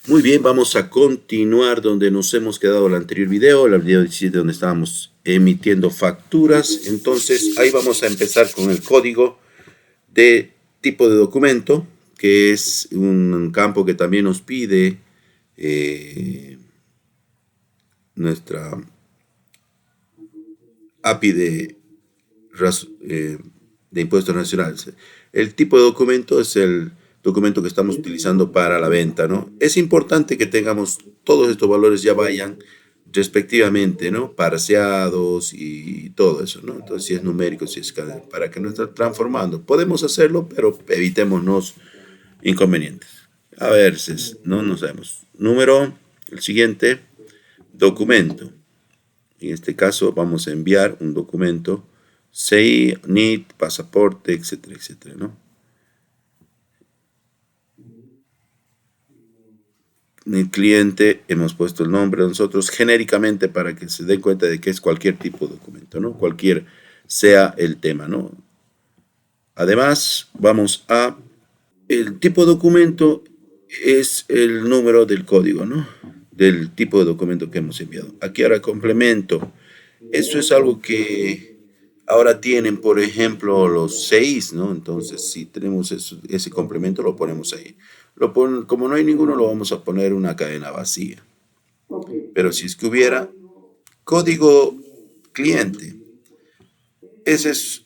Muy bien, vamos a continuar donde nos hemos quedado el anterior video, el video 17 donde estábamos emitiendo facturas. Entonces ahí vamos a empezar con el código de tipo de documento, que es un campo que también nos pide nuestra API de impuestos nacionales. El tipo de documento es el documento que estamos utilizando para la venta, ¿no? Es importante que tengamos todos estos valores ya vayan respectivamente, ¿no? Parseados y todo eso, ¿no? Entonces, si es numérico, si es cadena, para que no esté transformando. Podemos hacerlo, pero evitémonos inconvenientes. A ver, no nos sabemos. Número, el siguiente, documento. En este caso vamos a enviar un documento, CI, NIT, pasaporte, etcétera, etcétera, ¿no? En el cliente hemos puesto el nombre de nosotros genéricamente para que se den cuenta de que es cualquier tipo de documento, ¿no? Cualquier sea el tema, ¿no? Además, vamos a... El tipo de documento es el número del código, ¿no? Del tipo de documento que hemos enviado. Aquí ahora complemento. Eso es algo que ahora tienen, por ejemplo, los 6, ¿no? Entonces, si tenemos ese complemento, lo ponemos ahí. Como no hay ninguno, lo vamos a poner una cadena vacía. Pero si es que hubiera código cliente, ese es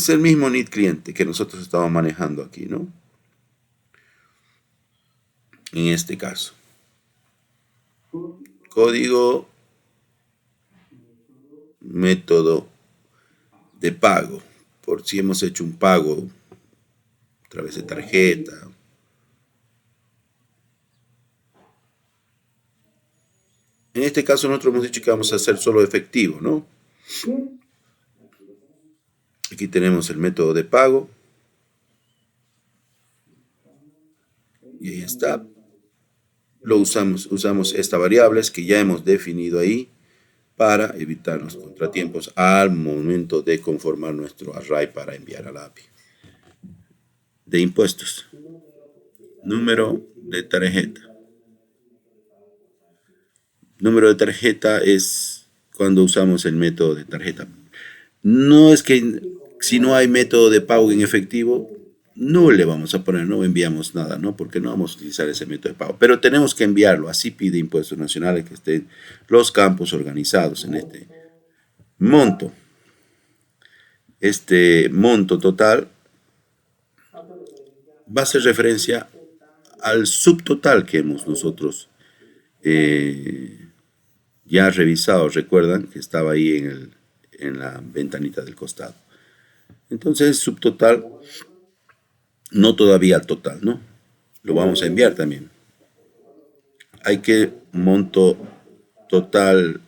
el mismo NIT cliente que nosotros estamos manejando aquí, ¿no? En este caso. Código, método de pago. Por si hemos hecho un pago a través de tarjeta. En este caso nosotros hemos dicho que vamos a hacer solo efectivo, ¿no? Aquí tenemos el método de pago. Y ahí está. Usamos esta variable que ya hemos definido ahí para evitar los contratiempos al momento de conformar nuestro array para enviar al API. De impuestos. Número de tarjeta. Número de tarjeta es cuando usamos el método de tarjeta. No es que si no hay método de pago en efectivo, no le vamos a poner, no enviamos nada, ¿no? Porque no vamos a utilizar ese método de pago. Pero tenemos que enviarlo, así pide Impuestos Nacionales que estén los campos organizados en este monto. Este monto total va a hacer referencia al subtotal que hemos nosotros ya revisado. Recuerdan que estaba ahí en la ventanita del costado. Entonces, subtotal, no todavía al total, ¿no? Lo vamos a enviar también. Hay que monto total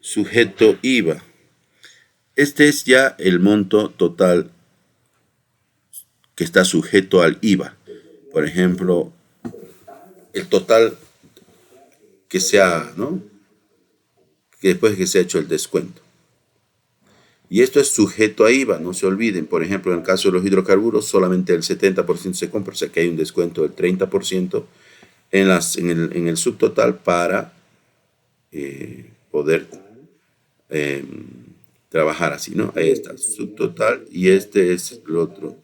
sujeto IVA. Este es ya el monto total que está sujeto al IVA. Por ejemplo, el total que sea, ¿no? Que después que se ha hecho el descuento. Y esto es sujeto a IVA, no se olviden. Por ejemplo, en el caso de los hidrocarburos, solamente el 70% se compra, o sea que hay un descuento del 30% en el subtotal para poder trabajar así, ¿no? Ahí está, subtotal, y este es el otro.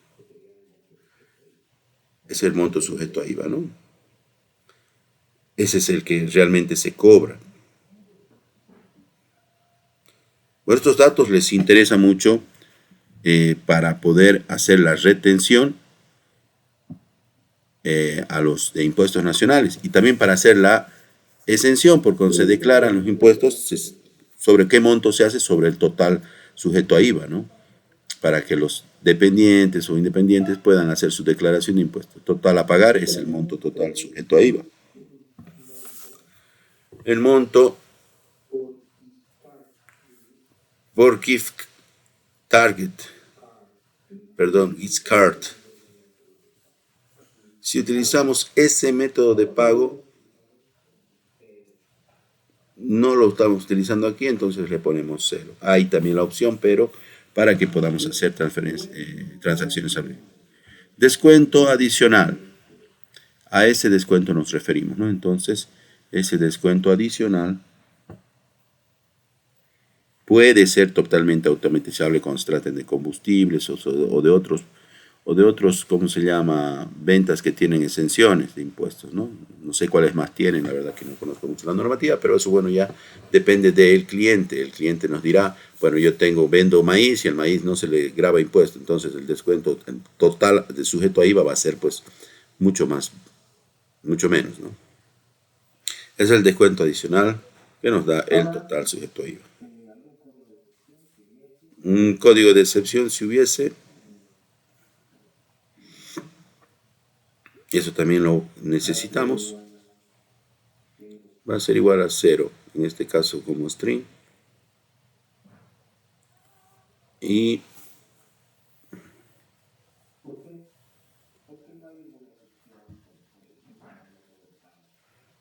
Es el monto sujeto a IVA, ¿no? Ese es el que realmente se cobra. Bueno, estos datos les interesa mucho para poder hacer la retención a los de impuestos nacionales y también para hacer la exención, porque cuando se declaran los impuestos, sobre qué monto se hace, sobre el total sujeto a IVA, ¿no? Para que los dependientes o independientes puedan hacer su declaración de impuestos. Total a pagar es el monto total sujeto a IVA. El monto por gift target, perdón, gift card. Si utilizamos ese método de pago, no lo estamos utilizando aquí, entonces le ponemos 0. Hay también la opción, pero para que podamos hacer transacciones al vivo. Descuento adicional. A ese descuento nos referimos, ¿no? Entonces, ese descuento adicional puede ser totalmente automatizable cuando se traten de combustibles o de otros, ¿cómo se llama? Ventas que tienen exenciones de impuestos, ¿no? No sé cuáles más tienen, la verdad que no conozco mucho la normativa, pero eso, bueno, ya depende del cliente. El cliente nos dirá, bueno, vendo maíz y al maíz no se le grava impuesto, entonces el descuento total de sujeto a IVA va a ser, pues, mucho más, mucho menos, ¿no? Es el descuento adicional que nos da el total sujeto a IVA. Un código de excepción, si hubiese, y eso también lo necesitamos, va a ser igual a 0, en este caso como string. Y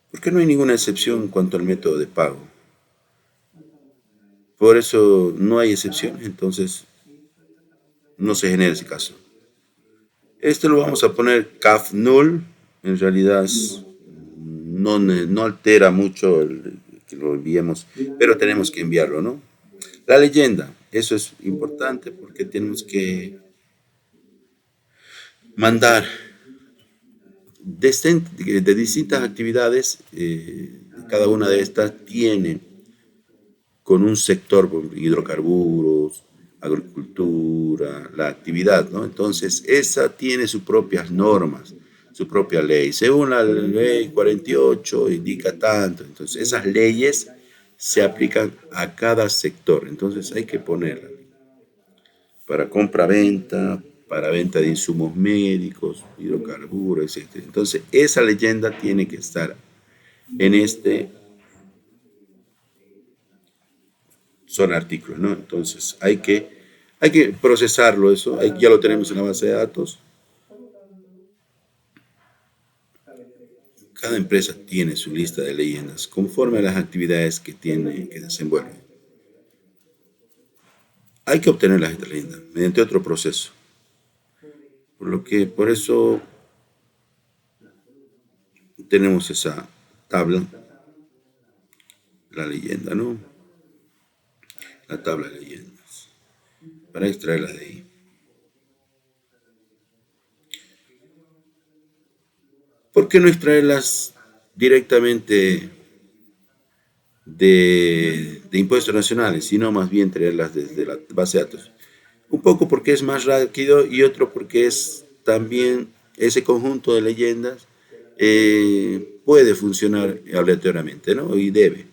porque no hay ninguna excepción en cuanto al método de pago. Por eso no hay excepción, entonces no se genera ese caso. Este lo vamos a poner caf null, en realidad no altera mucho que lo enviemos, pero tenemos que enviarlo, ¿no? La leyenda, eso es importante porque tenemos que mandar de distintas actividades, cada una de estas tiene con un sector, hidrocarburos, agricultura, la actividad, ¿no? Entonces, esa tiene sus propias normas, su propia ley. Según la ley 48 indica tanto. Entonces, esas leyes se aplican a cada sector. Entonces, hay que ponerla para compra-venta, para venta de insumos médicos, hidrocarburos, etc. Entonces, esa leyenda tiene que estar en son artículos, ¿no? Entonces, hay que procesarlo eso, ya lo tenemos en la base de datos. Cada empresa tiene su lista de leyendas conforme a las actividades que tiene, que desenvuelve. Hay que obtener las leyendas mediante otro proceso. Por eso tenemos esa tabla, la leyenda, ¿no? La tabla de leyendas, para extraerla de ahí. ¿Por qué no extraerlas directamente de impuestos nacionales, sino más bien traerlas desde la base de datos? Un poco porque es más rápido y otro porque es también ese conjunto de leyendas puede funcionar aleatoriamente, ¿no? Y debe.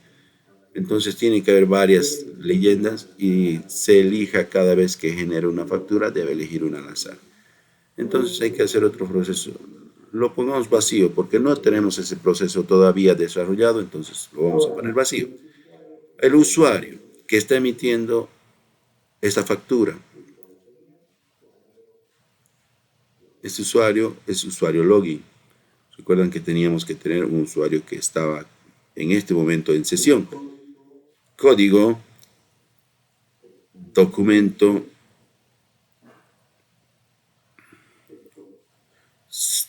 Entonces tiene que haber varias leyendas y se elija cada vez que genera una factura, debe elegir una al azar. Entonces hay que hacer otro proceso. Lo pongamos vacío porque no tenemos ese proceso todavía desarrollado, entonces lo vamos a poner vacío. El usuario que está emitiendo esta factura, este usuario es usuario login. Recuerdan que teníamos que tener un usuario que estaba en este momento en sesión. Código, documento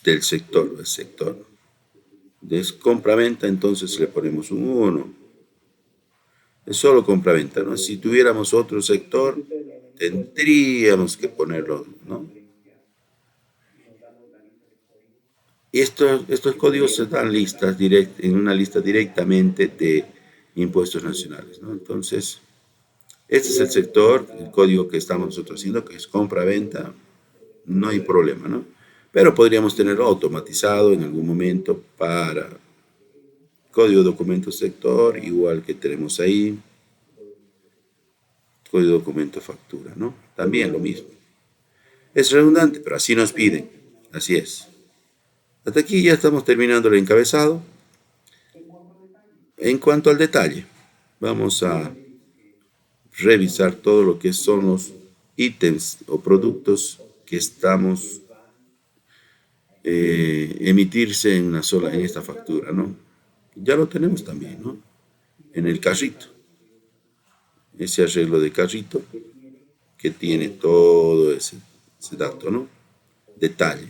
del sector. De compra-venta, entonces le ponemos un 1. Es solo compra-venta, ¿no? Si tuviéramos otro sector, tendríamos que ponerlo, ¿no? Y estos códigos se dan en una lista directamente de impuestos nacionales, ¿no? Entonces, este es el sector, el código que estamos nosotros haciendo, que es compra-venta, no hay problema, ¿no? Pero podríamos tenerlo automatizado en algún momento para código documento sector, igual que tenemos ahí, código documento factura, ¿no? También lo mismo. Es redundante, pero así nos piden, así es. Hasta aquí ya estamos terminando el encabezado. En cuanto al detalle, vamos a revisar todo lo que son los ítems o productos que estamos emitirse en esta factura, ¿no? Ya lo tenemos también, ¿no? En el carrito. Ese arreglo de carrito que tiene todo ese dato, ¿no? Detalle.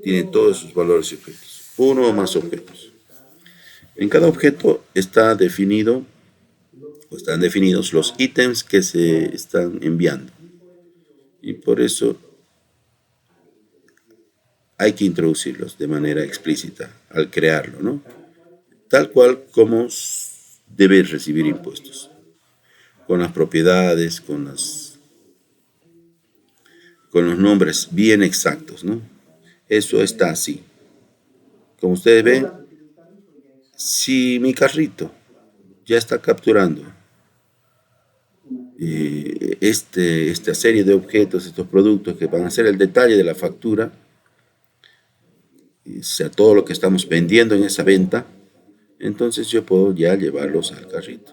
Tiene todos sus valores y objetos. Uno o más objetos. En cada objeto está definido o están definidos los ítems que se están enviando. Y por eso hay que introducirlos de manera explícita al crearlo, ¿no? Tal cual como debe recibir impuestos, con las propiedades, con los nombres bien exactos, ¿no? Eso está así. Como ustedes ven, si mi carrito ya está capturando esta serie de objetos, estos productos que van a ser el detalle de la factura, o sea, todo lo que estamos vendiendo en esa venta, entonces yo puedo ya llevarlos al carrito.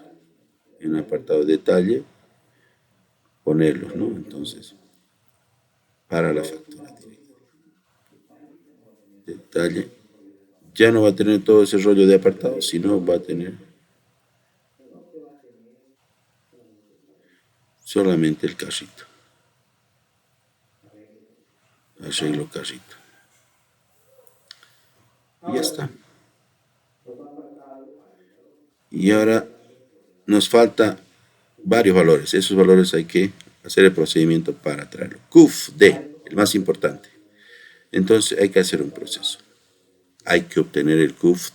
En el apartado de detalle, ponerlos, ¿no? Entonces, para la factura directa. Detalle. Ya no va a tener todo ese rollo de apartados, sino va a tener solamente el carrito. Arreglo carrito. Y ya está. Y ahora nos falta varios valores. Esos valores hay que hacer el procedimiento para traerlo. CUFD, el más importante. Entonces hay que hacer un proceso. Hay que obtener el CUFD.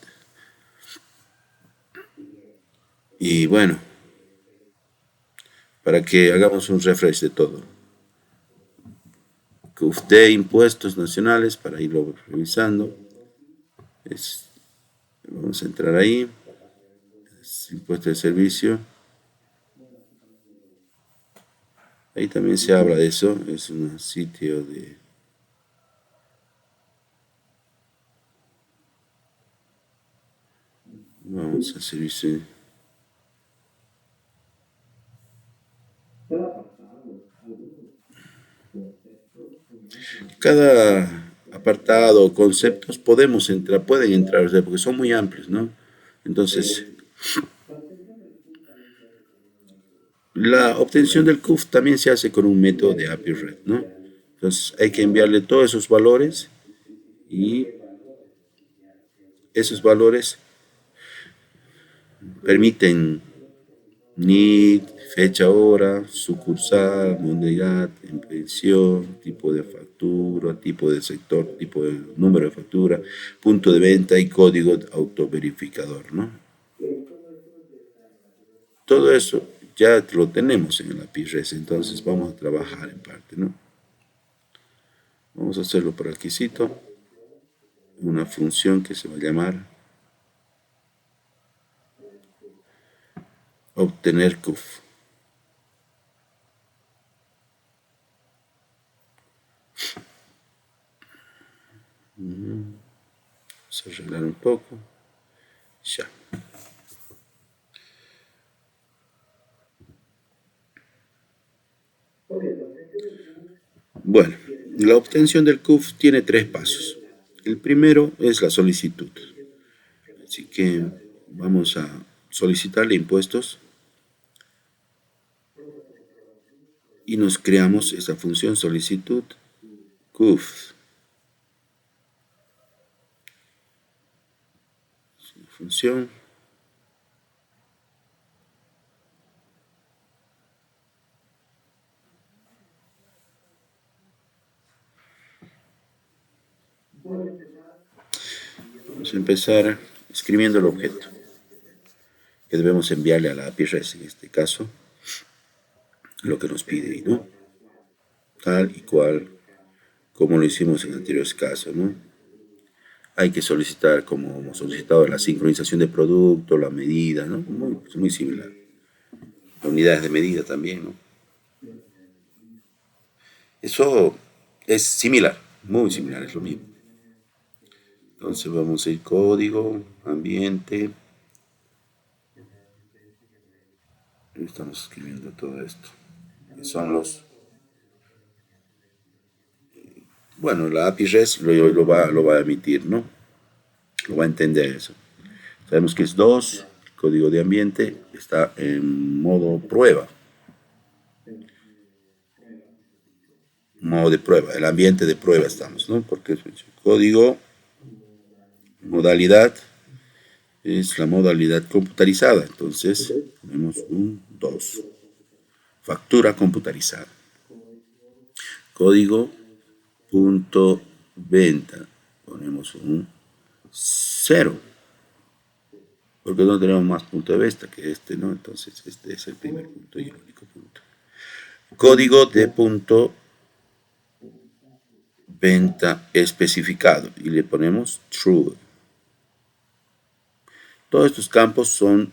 Y bueno, para que hagamos un refresh de todo. CUFD, impuestos nacionales, para irlo revisando. Vamos a entrar ahí. Impuesto de servicio. Ahí también se habla de eso. Es un sitio de... Vamos a servicio. Cada apartado o conceptos pueden entrar, o sea, porque son muy amplios, ¿no? Entonces, la obtención del CUF también se hace con un método de API RED, ¿no? Entonces, hay que enviarle todos esos valores y esos valores permiten NID, fecha, hora, sucursal, modalidad, impresión, tipo de factura, tipo de sector, tipo de número de factura, punto de venta y código autoverificador, ¿no? Todo eso ya lo tenemos en el API REST, entonces vamos a trabajar en parte, ¿no? Vamos a hacerlo por requisito, una función que se va a llamar obtener CUF. Vamos a arreglar un poco. Ya. Bueno, la obtención del CUF tiene 3 pasos. El primero es la solicitud. Así que vamos a solicitarle impuestos y nos creamos esa función solicitud CUF. Función. Vamos a empezar escribiendo el objeto que debemos enviarle a la API REST en este caso, lo que nos pide, ¿no? Tal y cual como lo hicimos en anteriores casos, ¿no? Hay que solicitar, como hemos solicitado, la sincronización de producto, la medida, ¿no? Muy similar. Unidades de medida también, ¿no? Eso es similar, muy similar, es lo mismo. Entonces vamos a ir código, ambiente. Estamos escribiendo todo esto. Son los... Bueno, la API REST lo va a emitir, ¿no? Lo va a entender eso. Sabemos que es 2, el código de ambiente está en modo prueba. modo de prueba, el ambiente de prueba estamos, ¿no? Porque es código, modalidad, es la modalidad computarizada. Entonces, ponemos un 2. Factura computarizada. Código, punto, venta. Ponemos un 0. Porque no tenemos más punto de vista que este, ¿no? Entonces, este es el primer punto y el único punto. Código de punto venta especificado y le ponemos true. Todos estos campos son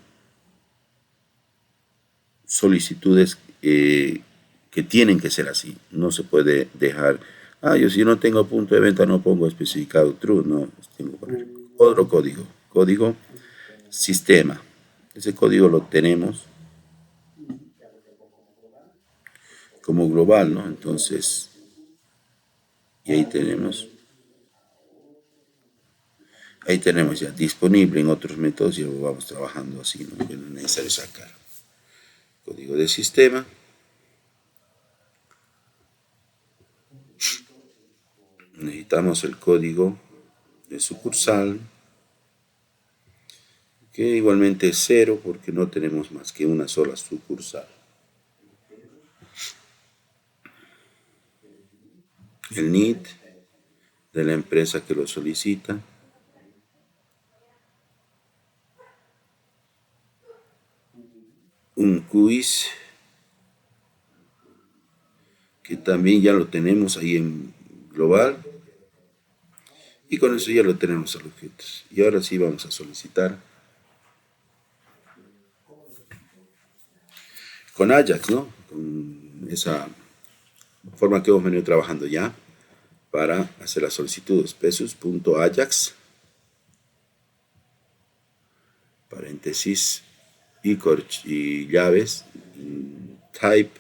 solicitudes que tienen que ser así. No se puede dejar, yo si no tengo punto de venta no pongo especificado true, no, tengo que poner otro código. Código sistema. Ese código lo tenemos como global, ¿no? Entonces, y ahí tenemos ya disponible. En otros métodos ya lo vamos trabajando así, ¿no? Que no es necesario sacar. Código de sistema. Necesitamos el código de sucursal, que igualmente es 0 porque no tenemos más que una sola sucursal. El NID de la empresa que lo solicita. Un quiz que también ya lo tenemos ahí en global. Y con eso ya lo tenemos al objeto. Y ahora sí vamos a solicitar con Ajax, ¿no? Con esa forma que hemos venido trabajando ya para hacer las solicitudes. Pesos.ajax, paréntesis, y llaves, type,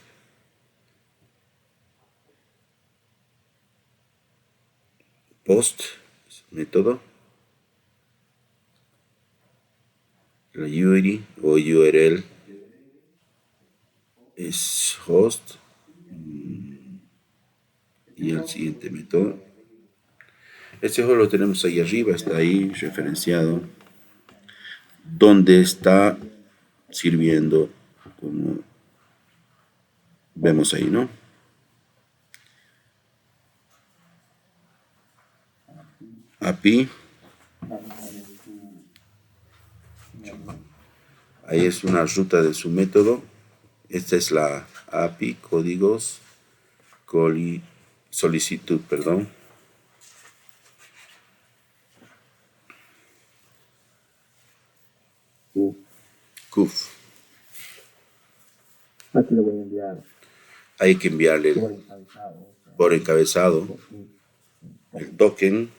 post, método, la URI o URL es host, y el siguiente método. Este juego lo tenemos ahí arriba, está ahí referenciado, donde está sirviendo, como vemos ahí, ¿no? API, ahí es una ruta de su método. Esta es la API, códigos, solicitud, perdón. CUF. Aquí lo voy a enviar Hay que enviarle por encabezado el token.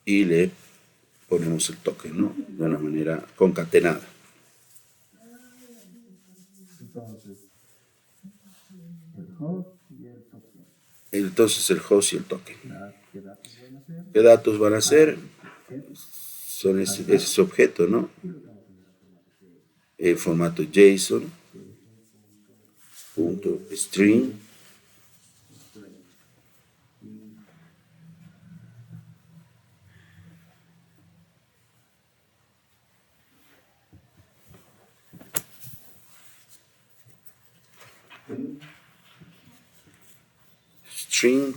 Y le ponemos el token, ¿no? De una manera concatenada. Entonces el host y el token. ¿Qué datos van a ser? Son ese objeto, ¿no? El formato JSON, punto string, string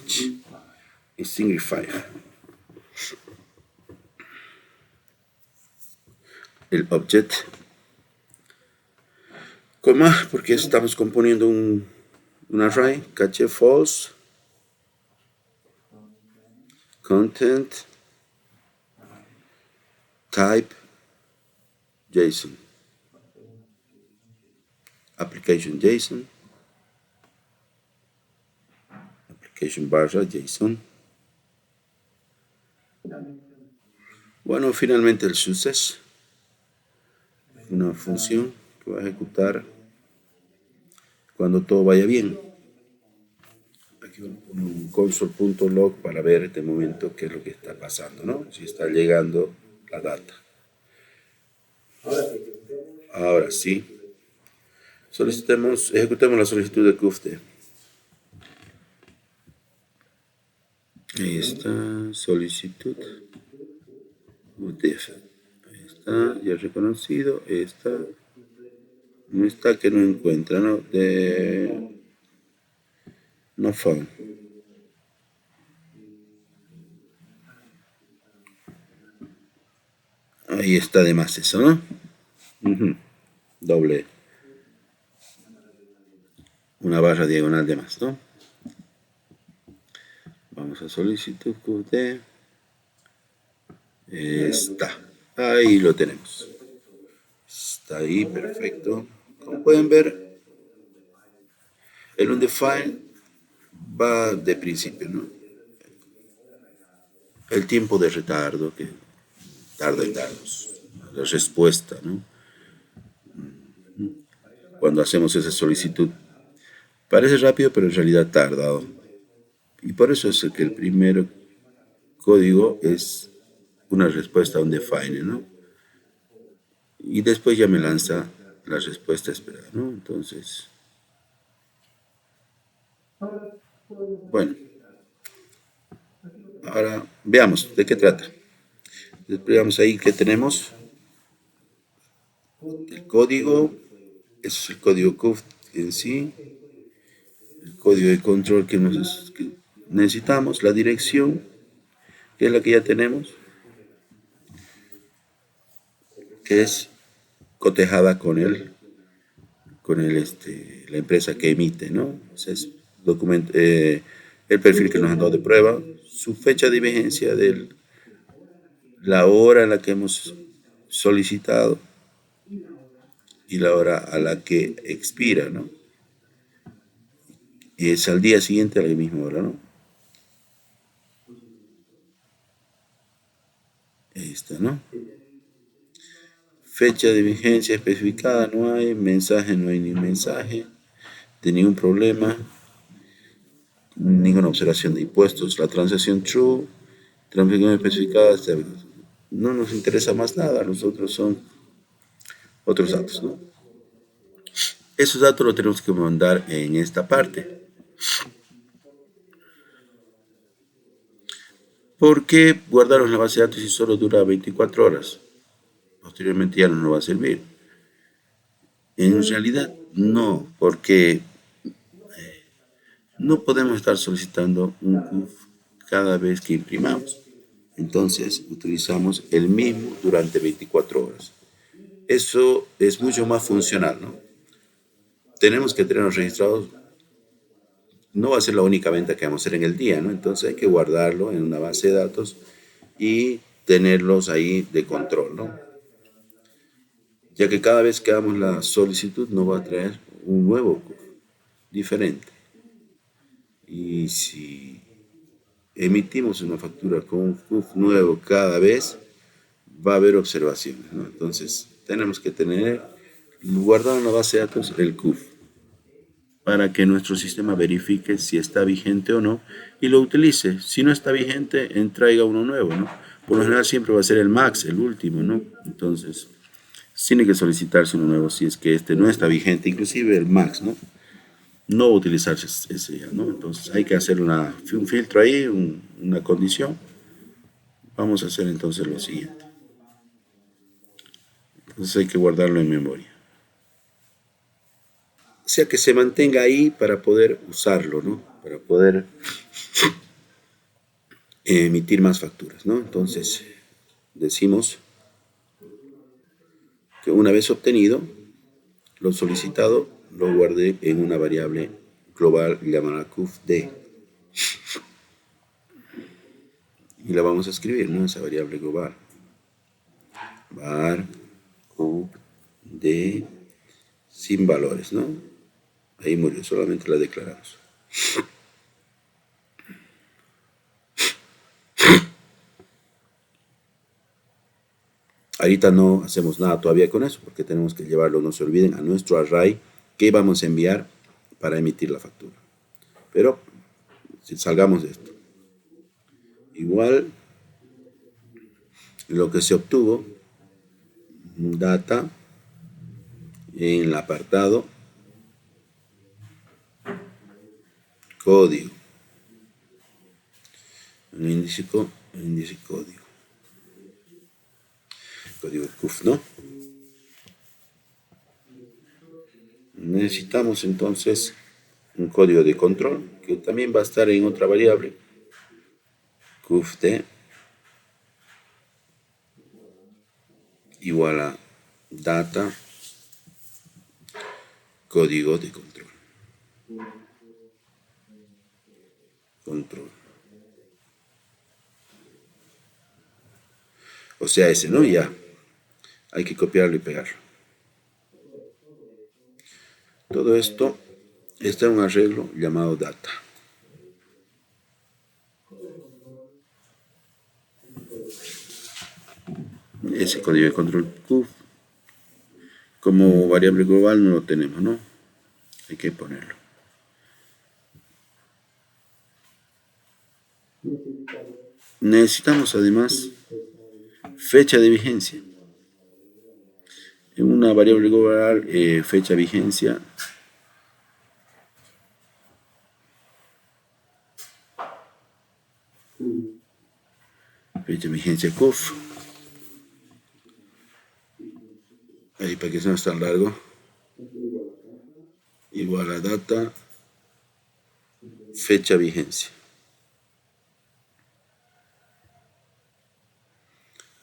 y signify. El object, coma, porque estamos componiendo un array, caché false, content, type, JSON, application JSON, application barra JSON. Bueno, finalmente el success, una función que va a ejecutar cuando todo vaya bien. Aquí vamos a poner un console.log para ver este momento qué es lo que está pasando, ¿no? Si está llegando la data. Ahora sí. Ejecutemos la solicitud de CUFTE. Ahí está, solicitud UTF. Ahí está, ya reconocido. Ahí está. No está que no encuentra, ¿no? No found. Ahí está de más eso, ¿no? Ujú. Doble. Una barra diagonal de más, ¿no? Vamos a solicitud QT. Está. Ahí lo tenemos. Está ahí, perfecto. Como pueden ver, el undefined va de principio, ¿no? El tiempo de retardo que tarda en darnos la respuesta, ¿no? Cuando hacemos esa solicitud. Parece rápido, pero en realidad tarda. Y por eso es que el primer código es una respuesta undefined, ¿no? Y después ya me lanza la respuesta esperada, ¿no? Entonces, bueno, ahora veamos de qué trata. Veamos ahí que tenemos el código, eso es el código CUF en sí, el código de control que necesitamos, la dirección, que es la que ya tenemos, que es cotejada con la empresa que emite, ¿no? Ese es el perfil que nos han dado de prueba, su fecha de vigencia de la hora en la que hemos solicitado y la hora a la que expira, ¿no? Y es al día siguiente a la misma hora, ¿no? Ahí está, ¿no? Fecha de vigencia especificada no hay, mensaje no hay ni mensaje, de ningún problema, ninguna observación de impuestos, la transacción true, transacción especificada, no nos interesa más nada, nosotros son otros datos, ¿no? Esos datos los tenemos que mandar en esta parte. ¿Por qué guardarlos en la base de datos si solo dura 24 horas? Posteriormente ya no nos va a servir. En realidad no, porque no podemos estar solicitando un CUF cada vez que imprimamos. Entonces utilizamos el mismo durante 24 horas. Eso es mucho más funcional, ¿no? Tenemos que tenerlos registrados. No va a ser la única venta que vamos a hacer en el día, ¿no? Entonces hay que guardarlo en una base de datos y tenerlos ahí de control, ¿no? Ya que cada vez que hagamos la solicitud nos va a traer un nuevo CUF diferente. Y si emitimos una factura con un CUF nuevo cada vez, va a haber observaciones, ¿no? Entonces, tenemos que tener guardado en la base de datos el CUF para que nuestro sistema verifique si está vigente o no y lo utilice. Si no está vigente, traiga uno nuevo, ¿no? Por lo general siempre va a ser el max, el último, ¿no? Entonces, tiene que solicitarse uno nuevo si es que este no está vigente, inclusive el max, ¿no? No va a utilizarse ese ya, ¿no? Entonces hay que hacer un filtro ahí, una condición. Vamos a hacer entonces lo siguiente. Entonces hay que guardarlo en memoria. O sea que se mantenga ahí para poder usarlo, ¿no? Para poder emitir más facturas, ¿no? Entonces decimos que una vez obtenido, lo solicitado lo guardé en una variable global llamada CUFD. Y la vamos a escribir, ¿no? Esa variable global. Var QD sin valores, ¿no? Ahí murió, solamente la declaramos. Ahorita no hacemos nada todavía con eso porque tenemos que llevarlo, no se olviden, a nuestro array que vamos a enviar para emitir la factura. Pero si salgamos de esto. Igual lo que se obtuvo data, en el apartado código, el índice código, código CUF, ¿no? Necesitamos entonces un código de control que también va a estar en otra variable, CUFD igual a data código de control. O sea, ese, ¿no? Ya. Hay que copiarlo y pegarlo. Todo esto está en un arreglo llamado data. Ese código de control CUF, como variable global no lo tenemos, ¿no? Hay que ponerlo. Necesitamos además fecha de vigencia. En una variable global, fecha de vigencia, CUF, ahí para que no sea tan largo, igual a data, fecha vigencia.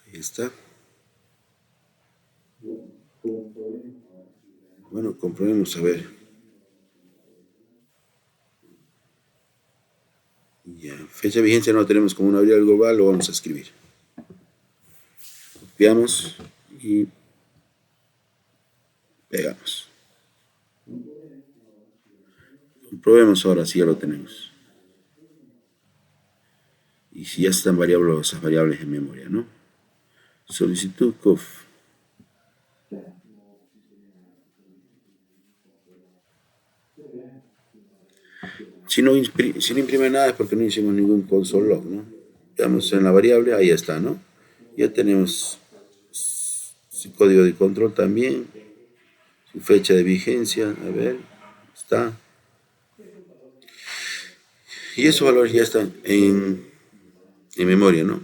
Ahí está. Bueno, comprobemos a ver. Ya, fecha de vigencia no lo tenemos como una variable global, lo vamos a escribir. Copiamos y pegamos. Comprobemos ahora si ya lo tenemos. Y si ya están variables, esas variables en memoria, ¿no? Solicitud CUF. Si no imprime nada es porque no hicimos ningún console log, ¿no? Veamos en la variable, ahí está, ¿no? Ya tenemos su código de control también, su fecha de vigencia, a ver, está. Y esos valores ya están en memoria, ¿no?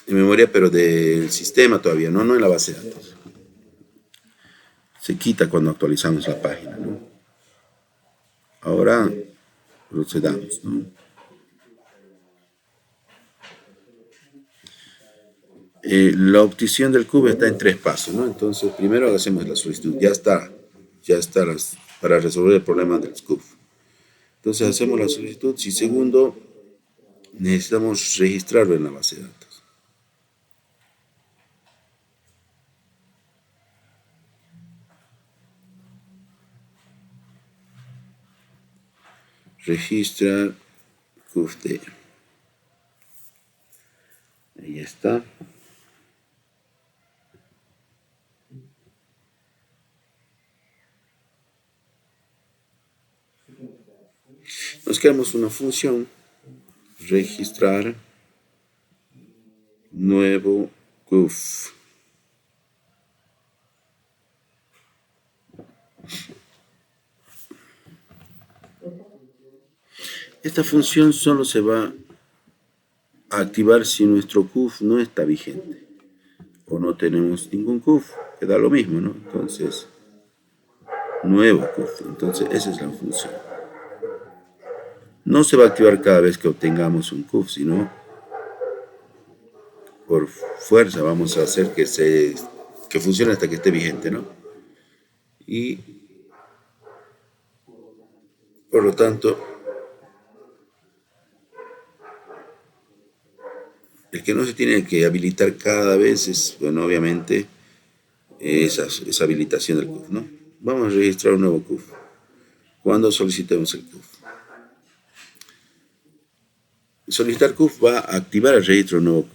En memoria, pero del sistema todavía, ¿no? No en la base de datos. Se quita cuando actualizamos la página, ¿no? Ahora procedamos, ¿no? La obtención del CUF está en 3 pasos, ¿no? Entonces, primero hacemos la solicitud, ya está para resolver el problema del CUF. Entonces, hacemos la solicitud y segundo, necesitamos registrarlo en la base de datos. Registrar CUFD. Ahí está. Nos creamos una función, registrar nuevo CUF. Esta función solo se va a activar si nuestro CUF no está vigente o no tenemos ningún CUF, que da lo mismo, ¿no? Entonces, nuevo CUF. Entonces, esa es la función. No se va a activar cada vez que obtengamos un CUF, sino por fuerza vamos a hacer que funcione hasta que esté vigente, ¿no? Y por lo tanto, el que no se tiene que habilitar cada vez es, bueno, obviamente, esa habilitación del CUF, ¿no? Vamos a registrar un nuevo CUF. Cuando solicitemos el CUF. Solicitar CUF va a activar el registro de nuevo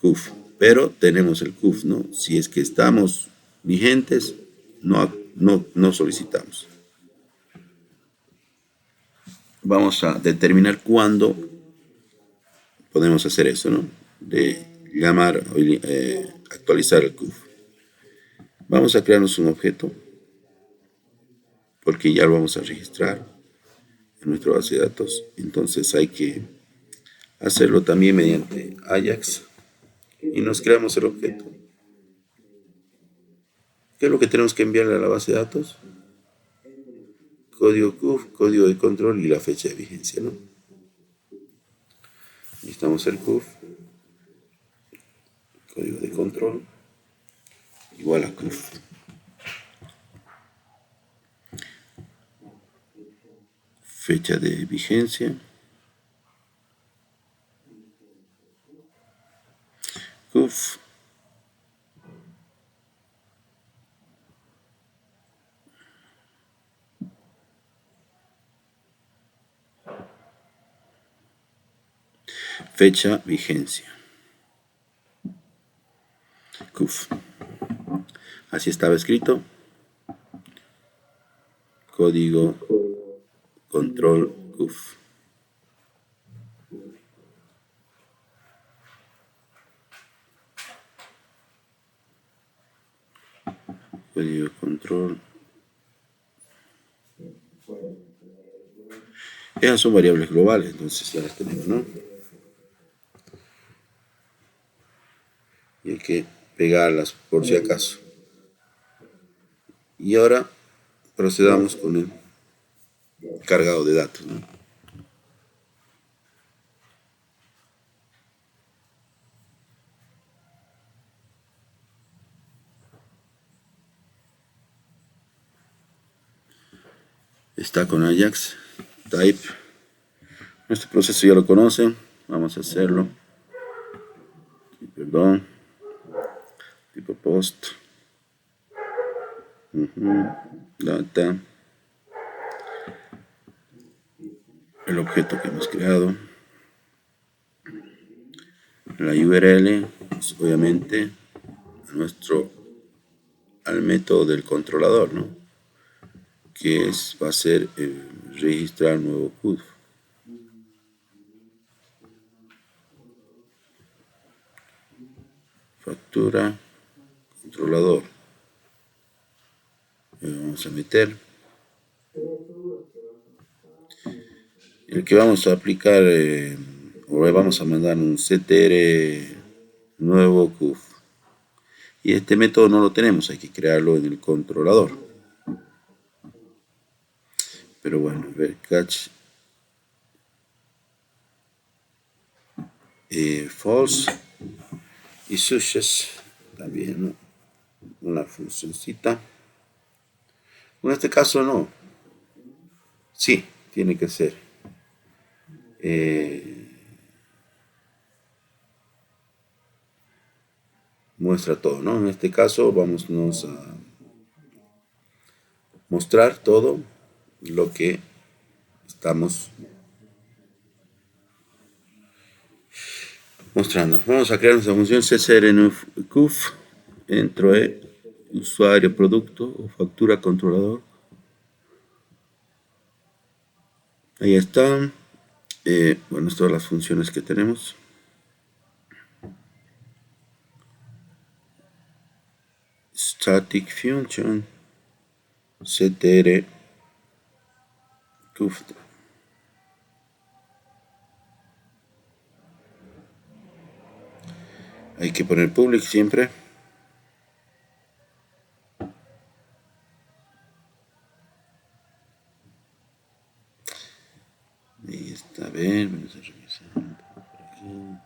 CUF, pero tenemos el CUF, ¿no? Si es que estamos vigentes, no solicitamos. Vamos a determinar cuándo podemos hacer eso, ¿no? De llamar actualizar el CUF. Vamos a crearnos un objeto porque ya lo vamos a registrar en nuestra base de datos. Entonces hay que hacerlo también mediante Ajax y nos creamos el objeto. ¿Qué es lo que tenemos que enviarle a la base de datos? Código CUF, código de control y la fecha de vigencia, ¿no? Necesitamos el CUF, código de control, igual a CUF. Fecha de vigencia. CUF. Fecha vigencia. CUF. Así estaba escrito. Código control CUF. Código control. Esas son variables globales, entonces ya las tenemos, ¿no? Y hay que pegarlas por si acaso. Y ahora procedamos con el cargado de datos, ¿no? Está con Ajax, type. Este proceso ya lo conocen, vamos a hacerlo. Perdón, tipo post. Data. El objeto que hemos creado. La URL, pues, obviamente, al método del controlador, ¿no? Que va a ser registrar nuevo CUF. Factura, controlador. Vamos a meter. El que vamos a aplicar, o le vamos a mandar un CTR nuevo CUF. Y este método no lo tenemos, hay que crearlo en el controlador. Pero bueno, a ver, catch false y sushes también, ¿no? Una funcioncita. En este caso no. Sí, tiene que ser. Muestra todo, ¿no? En este caso vamos a mostrar todo lo que estamos mostrando. Vamos a crear nuestra función ccrnqf dentro de usuario, producto o factura controlador. Ahí están. Bueno, todas las funciones que tenemos. Static function ctr qf. Hay que poner public siempre. Ahí está, a ver, vamos a revisar un poco por aquí.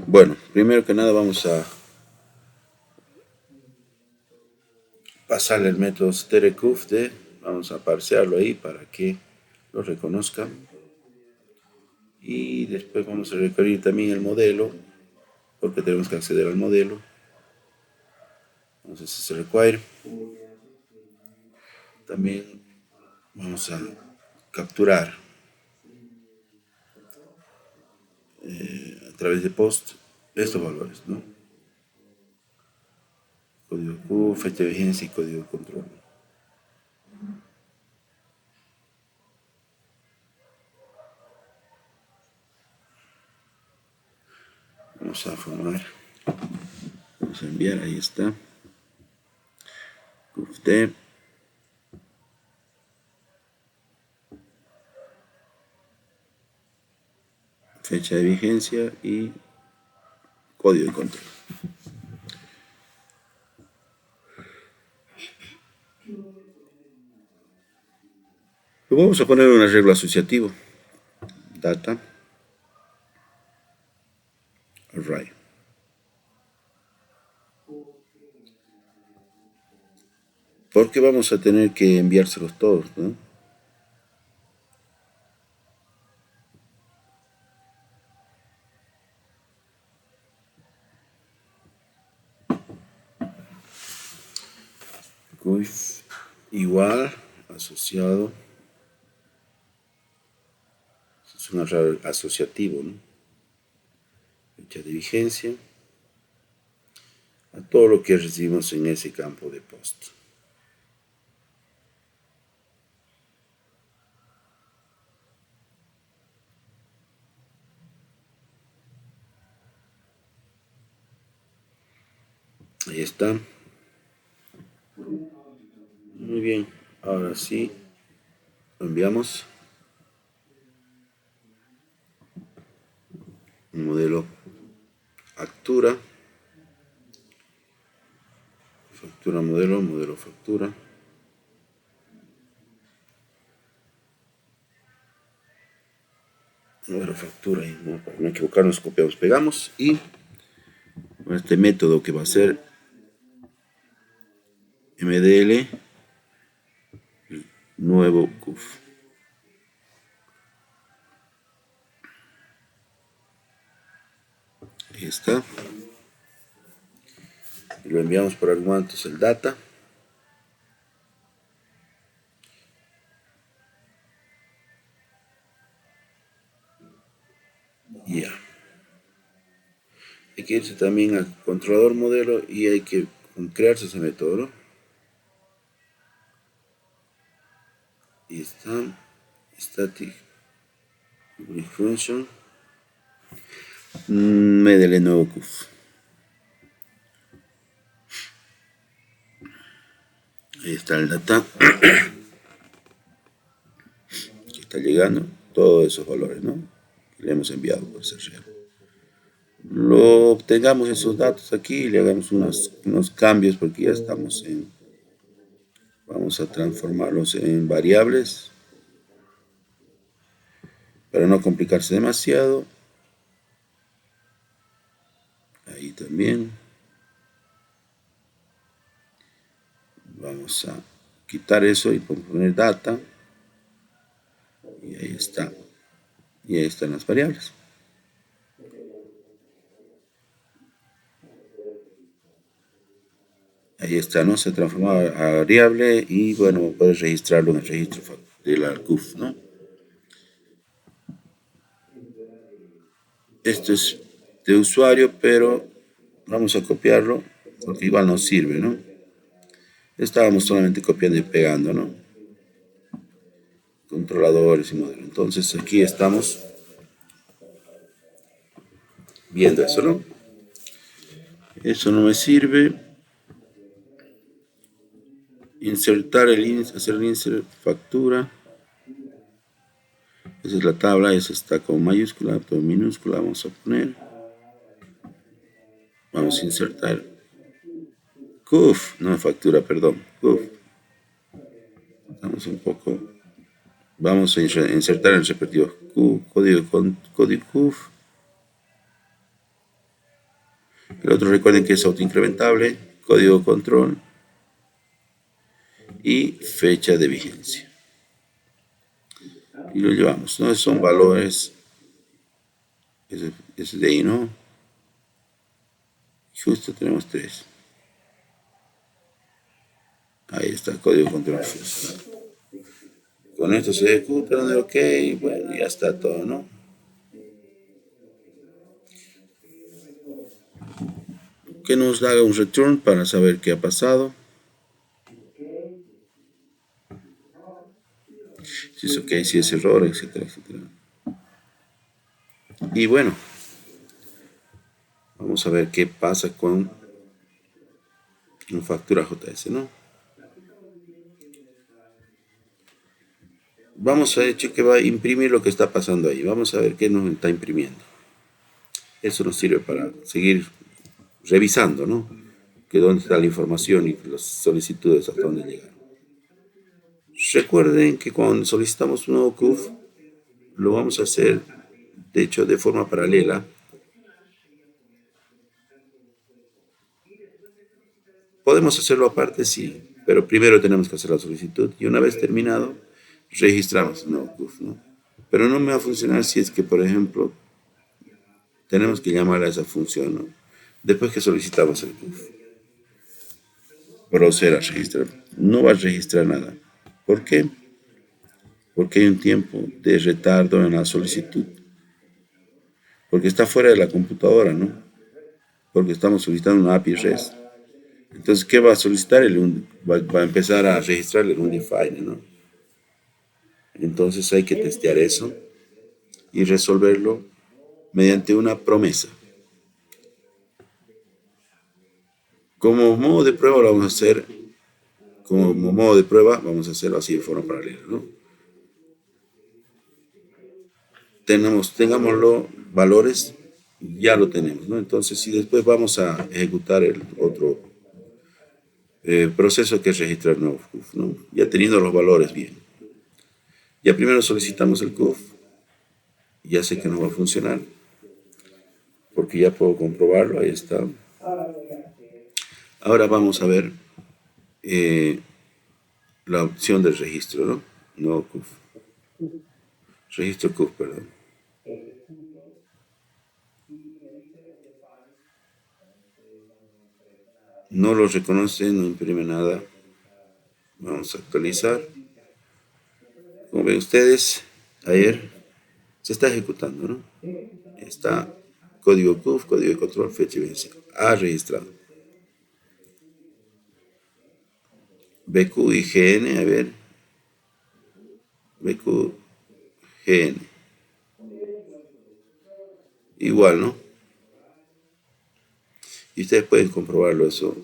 Bueno, primero que nada vamos a pasarle el método strqf vamos a parsearlo ahí para que lo reconozca. Y después vamos a requerir también el modelo, porque tenemos que acceder al modelo. Entonces se require. También vamos a capturar a través de post estos valores, ¿no? código CUF, fecha de vigencia y código de control. Vamos a formar, vamos a enviar, ahí está. CUFD. Fecha de vigencia y código de control. Luego vamos a poner un arreglo asociativo. Data. Array. Porque vamos a tener que enviárselos todos, ¿no? CUF igual asociado. Es un array asociativo, ¿no? Fecha de vigencia a todo lo que recibimos en ese campo de post. Ahí está. Muy bien. Ahora sí, lo enviamos. Un modelo factura. Factura modelo, modelo factura. Modelo factura y ¿no? Para no equivocarnos, copiamos, pegamos y este método que va a ser MDL nuevo CUF. Ahí está. Y lo enviamos por argumentos el data. Y ya. Hay que irse también al controlador modelo y hay que crearse ese método, ¿no? Y está static function MDL nuevo CUF. Ahí está el data. Aquí está llegando todos esos valores, ¿no? Que le hemos enviado por CRM. Lo obtengamos esos datos aquí y le hagamos unos cambios porque ya estamos en. Vamos a transformarlos en variables para no complicarse demasiado. Ahí también. Vamos a quitar eso y poner data. Y ahí está. Y ahí están las variables. Ahí está, ¿no? Se transformó a variable y bueno, puedes registrarlo en el registro de la CUF, ¿no? Esto es de usuario, pero vamos a copiarlo porque igual nos sirve, ¿no? Estábamos solamente copiando y pegando, ¿no? Controladores y modelos. Entonces aquí estamos viendo eso, ¿no? Eso no me sirve. Insertar hacer el insert factura. Esa es la tabla, esa está con mayúscula, todo minúscula, vamos a poner. Vamos a insertar CUF, no factura, perdón, CUF. Vamos un poco. Vamos a insertar el respectivo código CUF. El otro recuerden que es autoincrementable, código control y fecha de vigencia. Y lo llevamos, ¿no? Son valores, ese de ahí, ¿no? Justo tenemos 3. Ahí está el código control. Con esto se ejecuta, donde OK, bueno, ya está todo, ¿no? OK, que nos haga un return para saber qué ha pasado. Si es ok, si es error, etcétera, etcétera. Y bueno, vamos a ver qué pasa con una factura JS, ¿no? Vamos a hecho que va a imprimir lo que está pasando ahí. Vamos a ver qué nos está imprimiendo. Eso nos sirve para seguir revisando, ¿no? Que dónde está la información y las solicitudes hasta dónde llegan. Recuerden que cuando solicitamos un nuevo CUF, lo vamos a hacer, de hecho, de forma paralela. Podemos hacerlo aparte, sí, pero primero tenemos que hacer la solicitud y una vez terminado, registramos el nuevo CUF, ¿no? Pero no me va a funcionar si es que, por ejemplo, tenemos que llamar a esa función, ¿no? Después que solicitamos el CUF. Proceder a registrar. No va a registrar nada. ¿Por qué? Porque hay un tiempo de retardo en la solicitud. Porque está fuera de la computadora, ¿no? Porque estamos solicitando una API REST. Entonces, ¿qué va a solicitar? Va a empezar a registrar el Undefined, ¿no? Entonces hay que testear eso y resolverlo mediante una promesa. Como modo de prueba lo vamos a hacer, como modo de prueba vamos a hacerlo así de forma paralela, ¿no? Tengámoslo valores, ya lo tenemos, ¿no? Entonces, si después vamos a ejecutar el otro proceso que es registrar el nuevo CUF, ¿no? Ya teniendo los valores bien. Ya primero solicitamos el CUF, ya sé que no va a funcionar, porque ya puedo comprobarlo, ahí está. Ahora vamos a ver la opción del registro, ¿no? Nuevo CUF. Registro CUF, perdón. No lo reconoce, no imprime nada. Vamos a actualizar. Como ven ustedes, ayer se está ejecutando, ¿no? Está código CUF, código de control, fecha y vigencia. Ha registrado. BQ y GN, a ver. BQ, GN. Igual, ¿no? Y ustedes pueden comprobarlo eso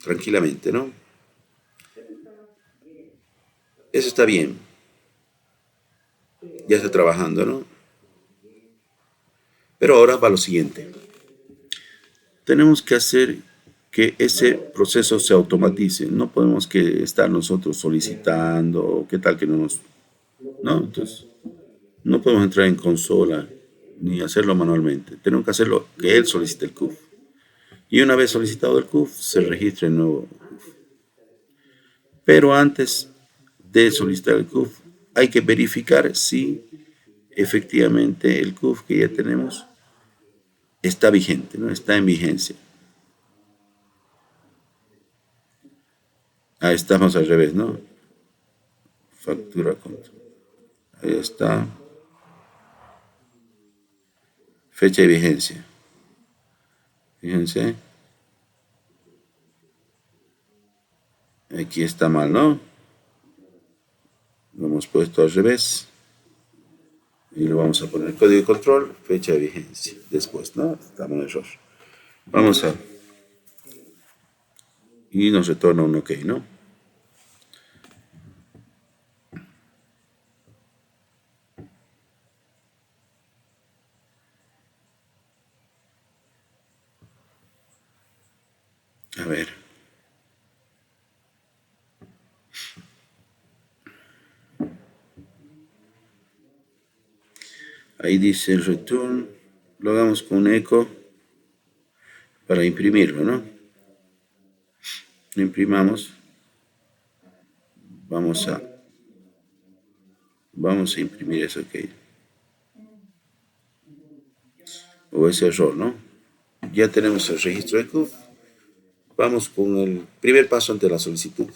tranquilamente, ¿no? Eso está bien. Ya está trabajando, ¿no? Pero ahora va lo siguiente. Tenemos que hacer que ese proceso se automatice. No podemos que estar nosotros solicitando, qué tal que no nos... No, entonces no podemos entrar en consola ni hacerlo manualmente. Tenemos que hacerlo que él solicite el CUF. Y una vez solicitado el CUF, se registra el nuevo CUF. Pero antes de solicitar el CUF, hay que verificar si efectivamente el CUF que ya tenemos está vigente, ¿no? Está en vigencia. Ahí estamos al revés, ¿no? Factura contra. Ahí está. Fecha de vigencia. Fíjense. Aquí está mal, ¿no? Lo hemos puesto al revés. Y lo vamos a poner código de control, fecha de vigencia. Después, ¿no? Estamos en error. Vamos a... Y nos retorna un OK, ¿no? A ver. Ahí dice el return. Lo hagamos con eco para imprimirlo, ¿no? Lo imprimamos. Vamos a imprimir eso OK. O ese error, ¿no? Ya tenemos el registro de CUF. Vamos con el primer paso ante la solicitud.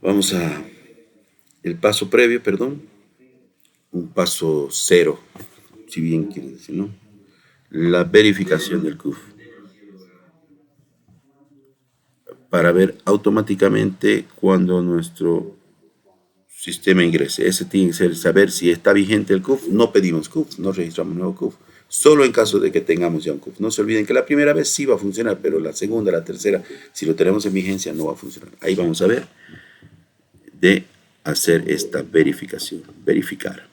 Vamos a el paso previo, perdón, un paso cero, si bien quieren decir, ¿no? la verificación del CUF para ver automáticamente cuando nuestro sistema ingrese. Ese tiene que ser saber si está vigente el CUF. No pedimos CUF, no registramos nuevo CUF. Solo en caso de que tengamos ya un CUF. No se olviden que la primera vez sí va a funcionar, pero la segunda, la tercera, si lo tenemos en vigencia, no va a funcionar. Ahí vamos a ver de hacer esta verificación, verificar.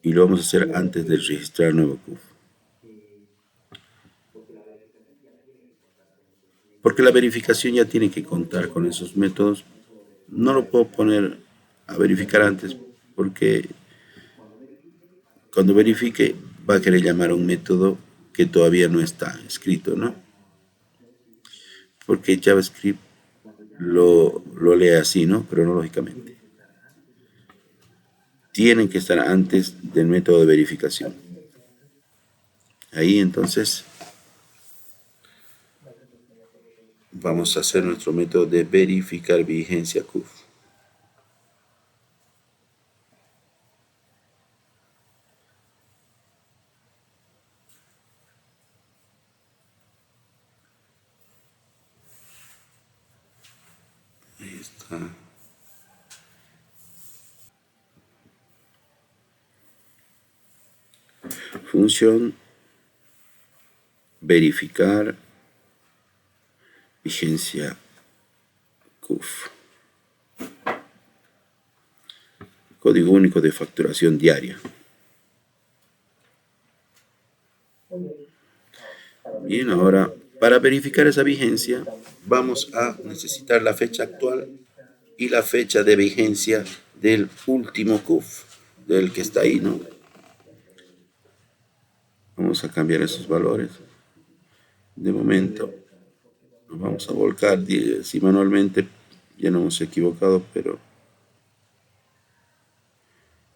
Y lo vamos a hacer antes de registrar nuevo CUF. Porque la verificación ya tiene que contar con esos métodos. No lo puedo poner a verificar antes porque cuando verifique va a querer llamar a un método que todavía no está escrito, ¿no? Porque JavaScript lo lee así, ¿no? Cronológicamente. Tienen que estar antes del método de verificación. Ahí entonces vamos a hacer nuestro método de verificar vigencia CUF. Ahí está. Función verificar vigencia CUF. Código único de facturación diaria. Bien, ahora para verificar esa vigencia vamos a necesitar la fecha actual y la fecha de vigencia del último CUF, del que está ahí, ¿no? Vamos a cambiar esos valores. De momento nos vamos a volcar, si manualmente ya no hemos equivocado, pero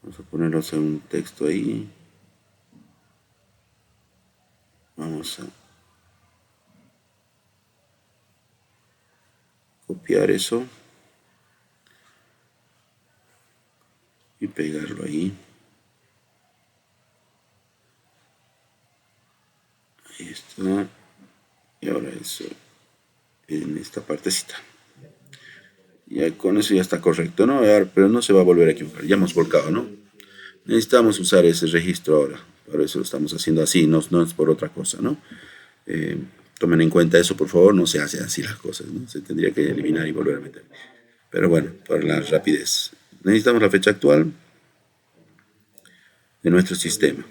vamos a ponerlos en un texto ahí. Vamos a copiar eso y pegarlo ahí. Ahí está. Y ahora eso en esta partecita. Ya con eso ya está correcto, ¿no? Pero no se va a volver a equivocar. Ya hemos volcado, ¿no? Necesitamos usar ese registro ahora. Por eso lo estamos haciendo así, no es por otra cosa, ¿no? Tomen en cuenta eso, por favor. No se hace así las cosas, ¿no? Se tendría que eliminar y volver a meter. Pero bueno, para la rapidez. Necesitamos la fecha actual de nuestro sistema.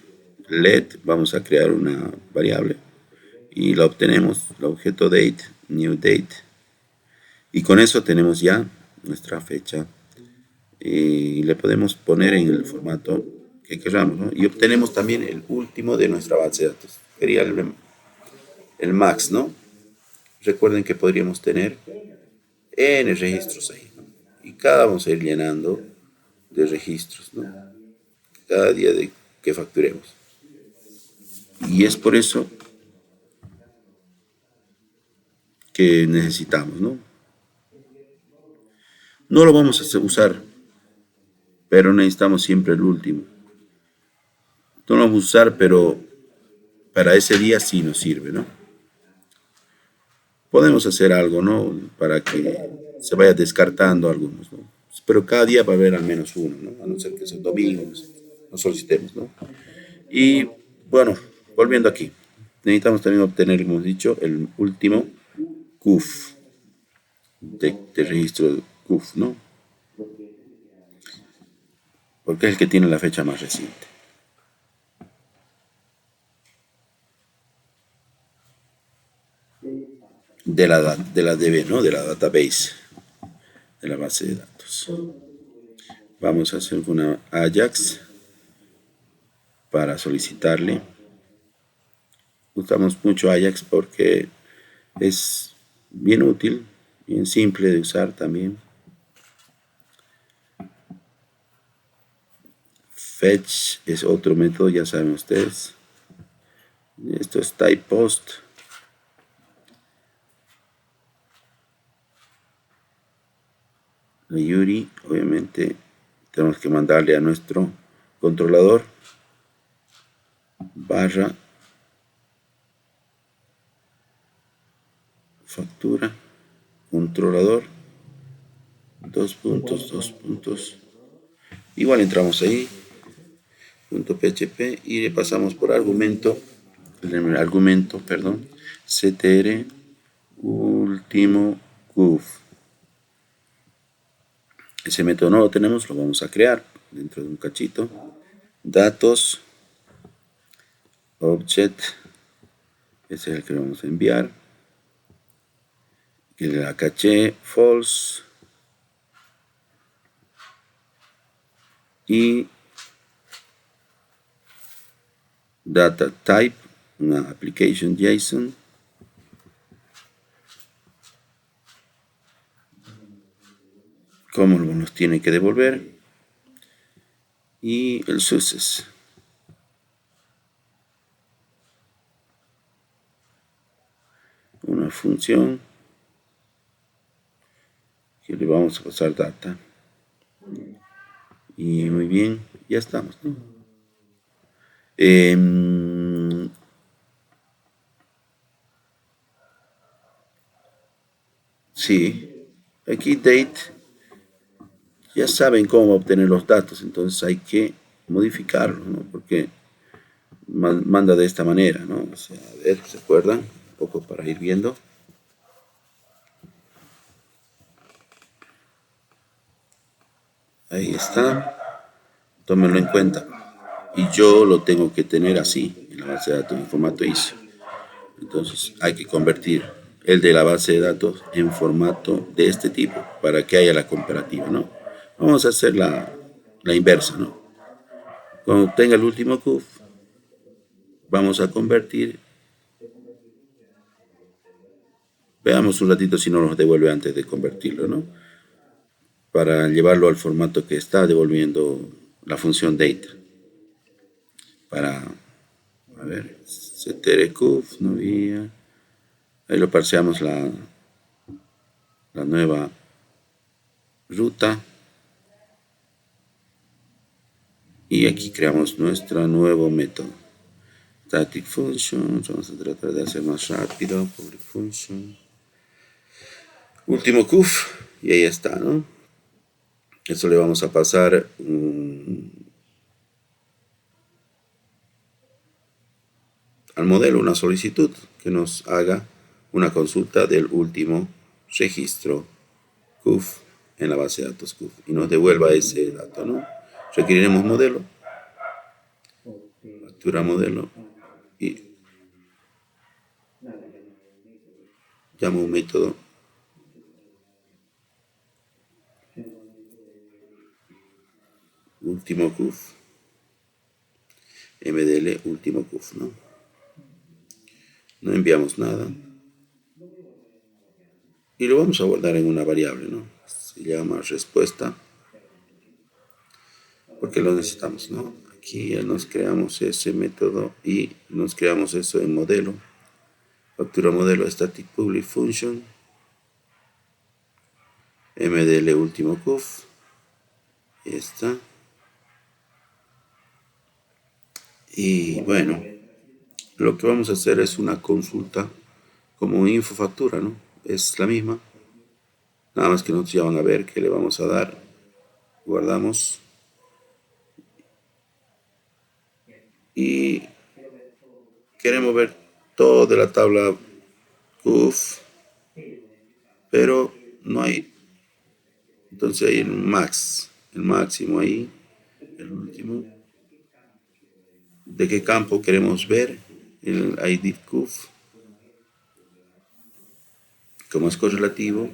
Let, vamos a crear una variable y la obtenemos, el objeto date, new date. Y con eso tenemos ya nuestra fecha y le podemos poner en el formato que queramos, ¿no? Y obtenemos también el último de nuestra base de datos. Sería el max, ¿no? Recuerden que podríamos tener N registros ahí, ¿no? Y cada vamos a ir llenando de registros, ¿no? Cada día de que facturemos. Y es por eso que necesitamos, ¿no? No lo vamos a usar, pero necesitamos siempre el último. No lo vamos a usar, pero para ese día sí nos sirve, ¿no? Podemos hacer algo, ¿no? Para que se vaya descartando algunos, ¿no? Pero cada día va a haber al menos uno, ¿no? A no ser que sea domingo, no solicitemos, ¿no? Y bueno, volviendo aquí, necesitamos también obtener, como hemos dicho, el último CUF de registro CUF, ¿no? Porque es el que tiene la fecha más reciente. De la DB, ¿no? De la database, de la base de datos. Vamos a hacer una Ajax para solicitarle. Usamos mucho Ajax porque es bien útil, bien simple de usar también. Fetch es otro método, ya saben ustedes. Esto es type post. La URI, obviamente, tenemos que mandarle a nuestro controlador barra factura, controlador, dos puntos. Igual entramos ahí, punto PHP y le pasamos por argumento, ctr último cuf. Ese método no lo tenemos, lo vamos a crear dentro de un cachito. Datos, object, ese es el que vamos a enviar. Y la caché false. Y data type, una application JSON. Cómo nos tiene que devolver. Y el success. Una función que le vamos a pasar data. Y muy bien, ya estamos, ¿no? Sí, aquí date, ya saben cómo obtener los datos, entonces hay que modificarlo, ¿no? Porque manda de esta manera, ¿no? O sea, a ver, ¿se acuerdan? Un poco para ir viendo. Ahí está, tómenlo en cuenta. Y yo lo tengo que tener así, en la base de datos en formato ISO. Entonces hay que convertir el de la base de datos en formato de este tipo para que haya la comparativa, ¿no? Vamos a hacer la inversa, ¿no? Cuando tenga el último CUF, vamos a convertir. Veamos un ratito si no nos devuelve antes de convertirlo, ¿no? Para llevarlo al formato que está devolviendo la función data. Para, a ver, ctrcuf, no había. Ahí lo parseamos la nueva ruta. Y aquí creamos nuestro nuevo método. Static function, vamos a tratar de hacer más rápido. Public function. Último cuf, y ahí está, ¿no? Eso le vamos a pasar al modelo una solicitud que nos haga una consulta del último registro CUF en la base de datos CUF y nos devuelva ese dato, ¿no? Requeriremos modelo, factura modelo y llamo un método último CUF, mdl último CUF, ¿no? No enviamos nada y lo vamos a guardar en una variable, ¿no? Se llama respuesta porque lo necesitamos, ¿no? Aquí ya nos creamos ese método y nos creamos eso en modelo. Factura modelo static public function mdl último cuf. Ahí está. Y bueno, lo que vamos a hacer es una consulta como info factura, ¿no? Es la misma. Nada más que nosotros ya van a ver que le vamos a dar. Guardamos. Y queremos ver todo de la tabla CUF, pero no hay. Entonces hay el máximo ahí, el último. ¿De qué campo queremos ver? El ID CUF. Como es correlativo,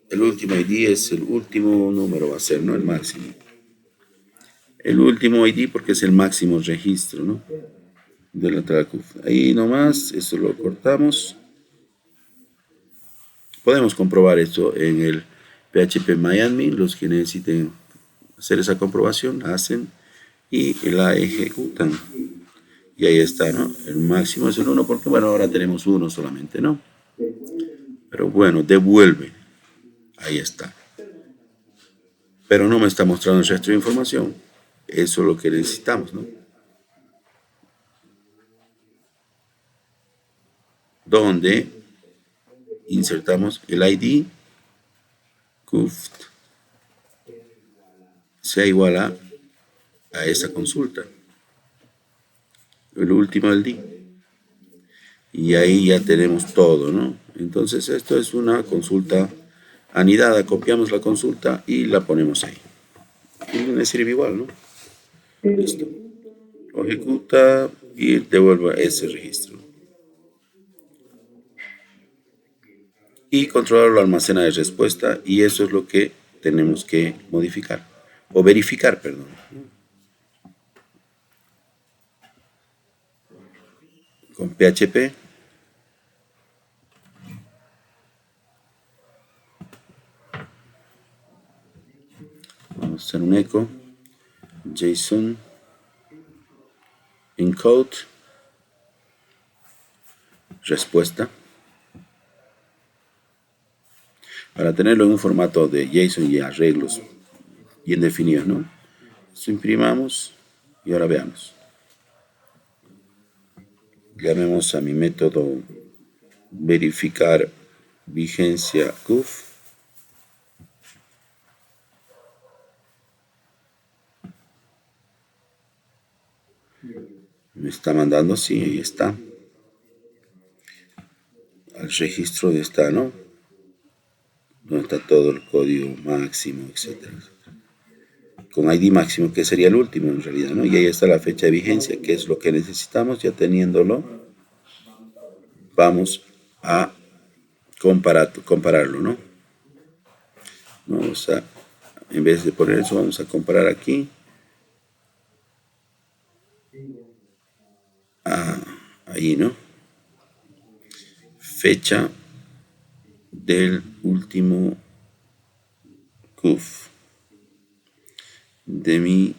el último ID es el último número, va a ser, no el máximo. El último ID porque es el máximo registro, ¿no? De la tabla CUF. Ahí nomás, eso lo cortamos. Podemos comprobar esto en el PHP MyAdmin. Los que necesiten hacer esa comprobación, hacen y la ejecutan. Y ahí está, ¿no? El máximo es el 1 porque, bueno, ahora tenemos uno solamente, ¿no? Pero bueno, devuelve. Ahí está. pero no me está mostrando el resto de información. Eso es lo que necesitamos, ¿no? Donde insertamos el ID, CUFT, sea igual a esa consulta, el último del D. Y ahí ya tenemos todo, ¿no? Entonces esto es una consulta anidada, copiamos la consulta y la ponemos ahí. Y me sirve igual, ¿no? Listo. Lo ejecuta y devuelve ese registro. Y controlar lo almacena de respuesta y eso es lo que tenemos que modificar o verificar, perdón. Con PHP vamos a hacer un echo JSON encode respuesta para tenerlo en un formato de JSON y arreglos bien definidos, ¿no? Esto imprimamos y ahora veamos. Llamemos a mi método verificar vigencia CUF. Me está mandando, sí, ahí está. Al registro de esta, ¿no? Donde está todo el código máximo, etcétera. Con ID máximo, que sería el último en realidad, ¿no? Y ahí está la fecha de vigencia, que es lo que necesitamos. Ya teniéndolo, vamos a compararlo, ¿no? Vamos a, en vez de poner eso, vamos a comparar aquí. Ahí, ¿no? Fecha del último CUF de mi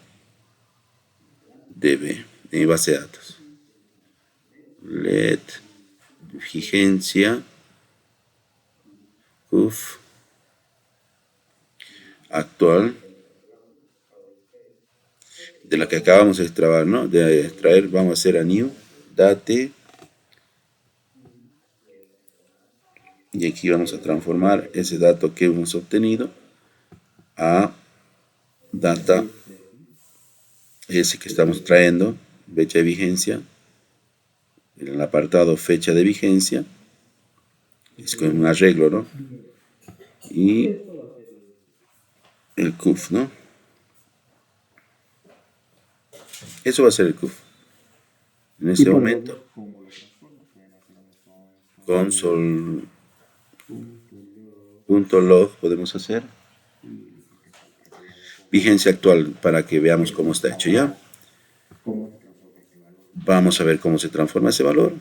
DB, de mi base de datos. LED, vigencia, CUF, actual, de la que acabamos de extraer, ¿no? De extraer, vamos a hacer a new, date, y aquí vamos a transformar ese dato que hemos obtenido a data, ese que estamos trayendo, fecha de vigencia, en el apartado fecha de vigencia, es con un arreglo, ¿no? Y el CUF, ¿no? Eso va a ser el CUF. En este momento, console.log podemos hacer vigencia actual para que veamos cómo está hecho ya. Vamos a ver cómo se transforma ese valor.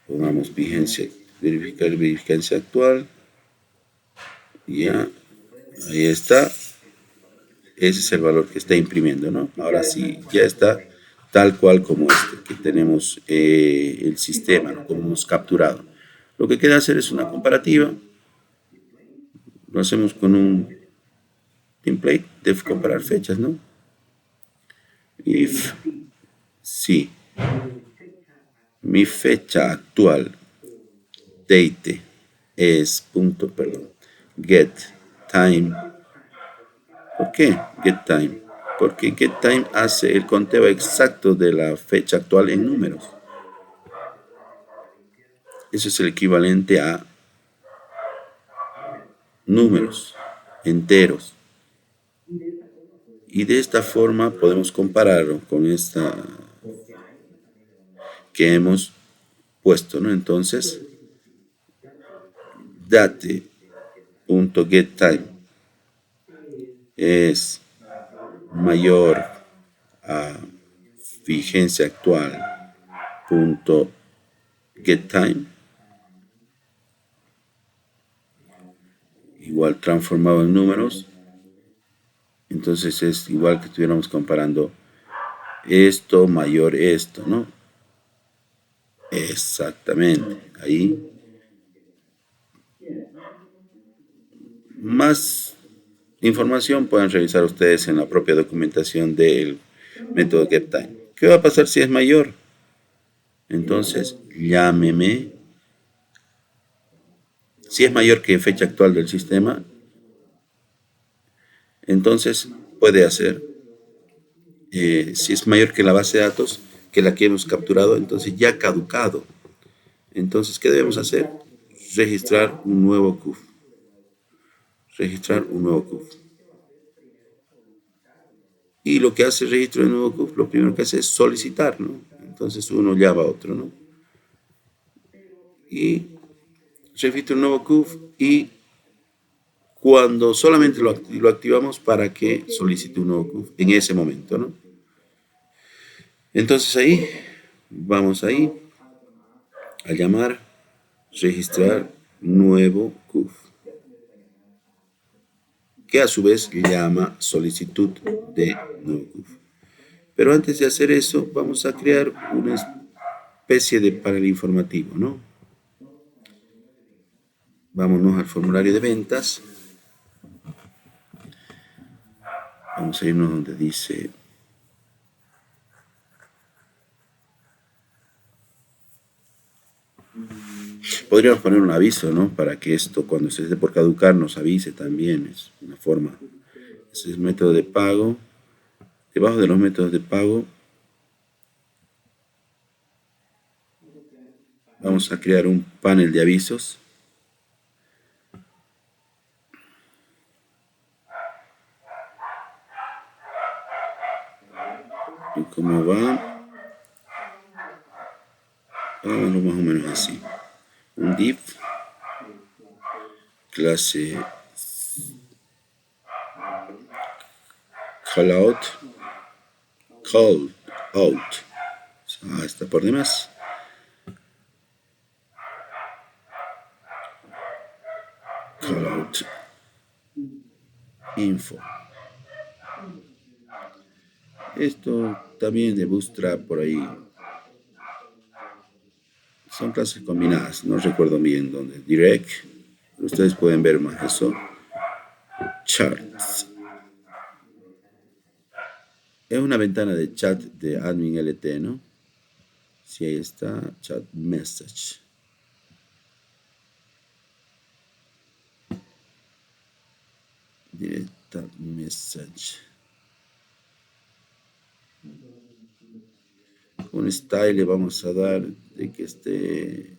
Pongamos vigencia, verificar vigencia actual. Ya, ahí está. Ese es el valor que está imprimiendo, ¿no? Ahora sí, ya está tal cual como este, que tenemos el sistema, ¿no? Como hemos capturado. Lo que queda hacer es una comparativa. Lo hacemos con un template de comparar fechas, ¿no? If, sí, mi fecha actual, date, es punto, perdón, get time. ¿Por qué get time? Porque get time hace el conteo exacto de la fecha actual en números. Eso es el equivalente a números enteros. Y de esta forma podemos compararlo con esta que hemos puesto, ¿no? Entonces, date.getTime es mayor a vigencia actual punto getTime igual transformado en números. Entonces es igual que estuviéramos comparando esto mayor esto, ¿no? Exactamente. Ahí. Más información pueden revisar ustedes en la propia documentación del método GetTime. ¿Qué va a pasar si es mayor? Entonces, llámeme. Si es mayor que fecha actual del sistema, entonces puede hacer. Si es mayor que la base de datos, que la que hemos capturado, entonces ya ha caducado. Entonces, ¿qué debemos hacer? Registrar un nuevo CUF. Registrar un nuevo CUF. Y lo que hace el registro de nuevo CUF, lo primero que hace es solicitar, ¿no? Entonces uno llama a otro, ¿no? Y registra un nuevo CUF y cuando solamente lo activamos para que solicite un nuevo CUF en ese momento, ¿no? Entonces ahí, vamos ahí a llamar, registrar nuevo CUF, que a su vez llama solicitud de nuevo CUF. Pero antes de hacer eso, vamos a crear una especie de panel informativo, ¿no? Vámonos al formulario de ventas. Vamos a irnos donde dice podríamos poner un aviso, ¿no? Para que esto, cuando se esté por caducar, nos avise también. Es una forma. Ese es el método de pago. Debajo de los métodos de pago, vamos a crear un panel de avisos. ¿Y cómo va? Hagámoslo más o menos así. Un div, clase callout, call out. Está por demás. Callout info. Esto también de Bootstrap por ahí. Son clases combinadas, no recuerdo bien dónde. Direct, ustedes pueden ver más eso. Charts. Es una ventana de chat de admin LT, ¿no? Sí, ahí está, chat message. Directa message. Un style le vamos a dar de que esté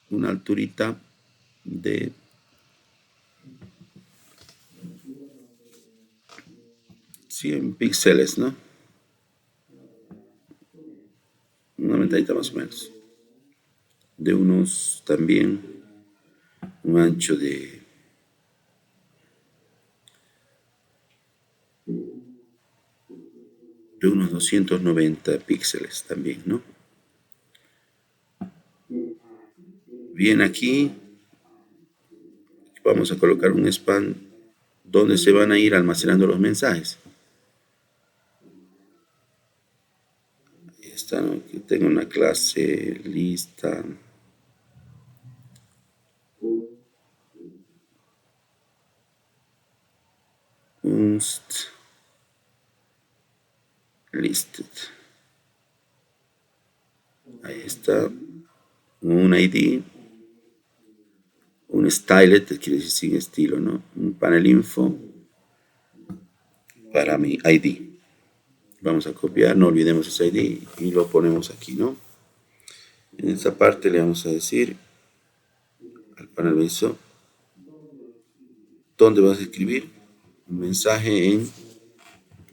una alturita de 100 píxeles, ¿no? Una ventanita más o menos. De unos también un ancho de unos 290 píxeles también, ¿no? Bien, aquí vamos a colocar un span donde se van a ir almacenando los mensajes. Ahí está, ¿no? Aquí tengo una clase lista. Listed. Ahí está. Un ID. Un stylet, que quiere decir sin estilo, ¿no? Un panel info para mi ID. Vamos a copiar, no olvidemos ese ID y lo ponemos aquí, ¿no? En esta parte le vamos a decir al panel aviso dónde vas a escribir un mensaje en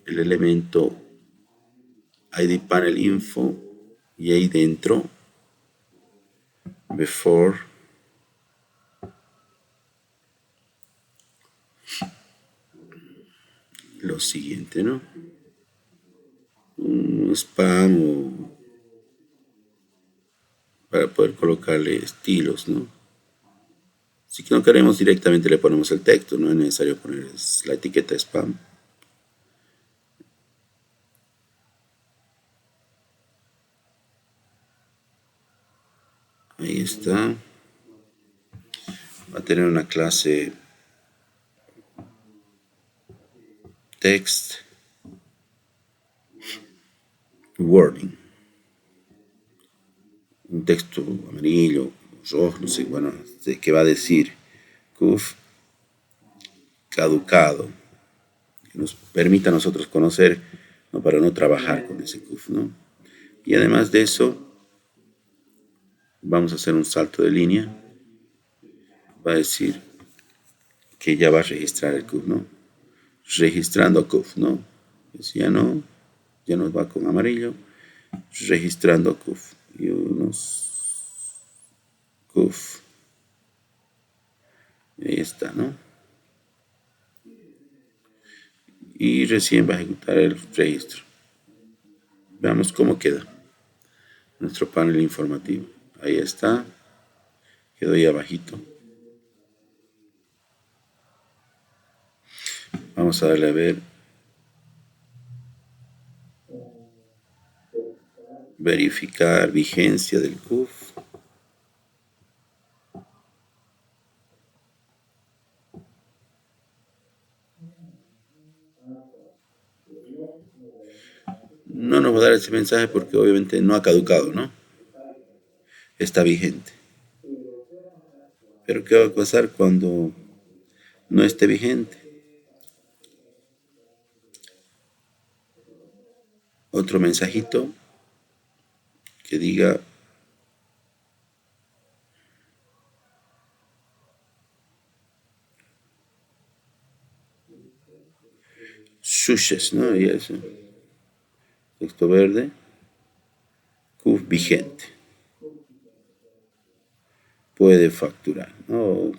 el elemento ID panel info y ahí dentro before lo siguiente, ¿no? Un spam o para poder colocarle estilos, ¿no? Si no queremos directamente le ponemos el texto, no es necesario poner la etiqueta spam. Ahí está. Va a tener una clase text warning. Un texto amarillo, rojo, no sé, bueno, que va a decir CUF caducado, que nos permita a nosotros conocer, ¿no? Para no trabajar con ese CUF, ¿no? Y además de eso, vamos a hacer un salto de línea. Va a decir que ya va a registrar el CUF, ¿no? Registrando CUF, ¿no? Pues ya nos va con amarillo, registrando CUF. Y unos CUF. Ahí está, ¿no? Y recién va a ejecutar el registro. Veamos cómo queda nuestro panel informativo. Ahí está. Quedó ahí abajito. Vamos a darle a ver. Verificar vigencia del CUF. No nos va a dar ese mensaje porque obviamente no ha caducado, ¿no? Está vigente. Pero ¿qué va a pasar cuando no esté vigente? Otro mensajito que diga shushes, ¿no? Y eso. Texto verde. CUF vigente. Puede facturar, ¿no?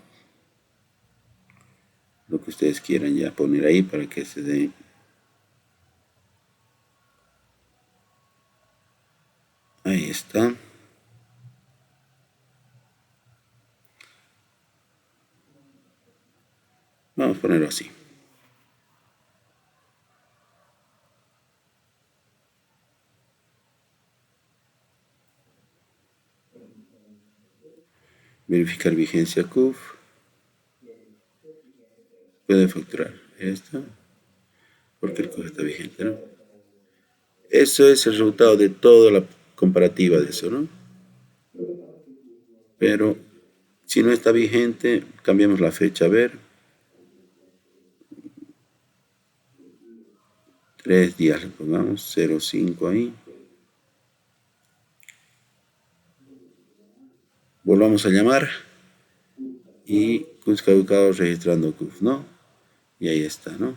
Lo que ustedes quieran ya poner ahí para que se dé. Ahí está. Vamos a ponerlo así. Verificar vigencia CUF. Puede facturar. Ahí está. Porque el CUF está vigente, ¿no? Eso es el resultado de toda la comparativa de eso, ¿no? Pero si no está vigente, cambiamos la fecha. A ver. 3 días le pongamos. 0,5 ahí. Volvamos a llamar. Y CUF caducado registrando CUF, ¿no? Y ahí está, ¿no?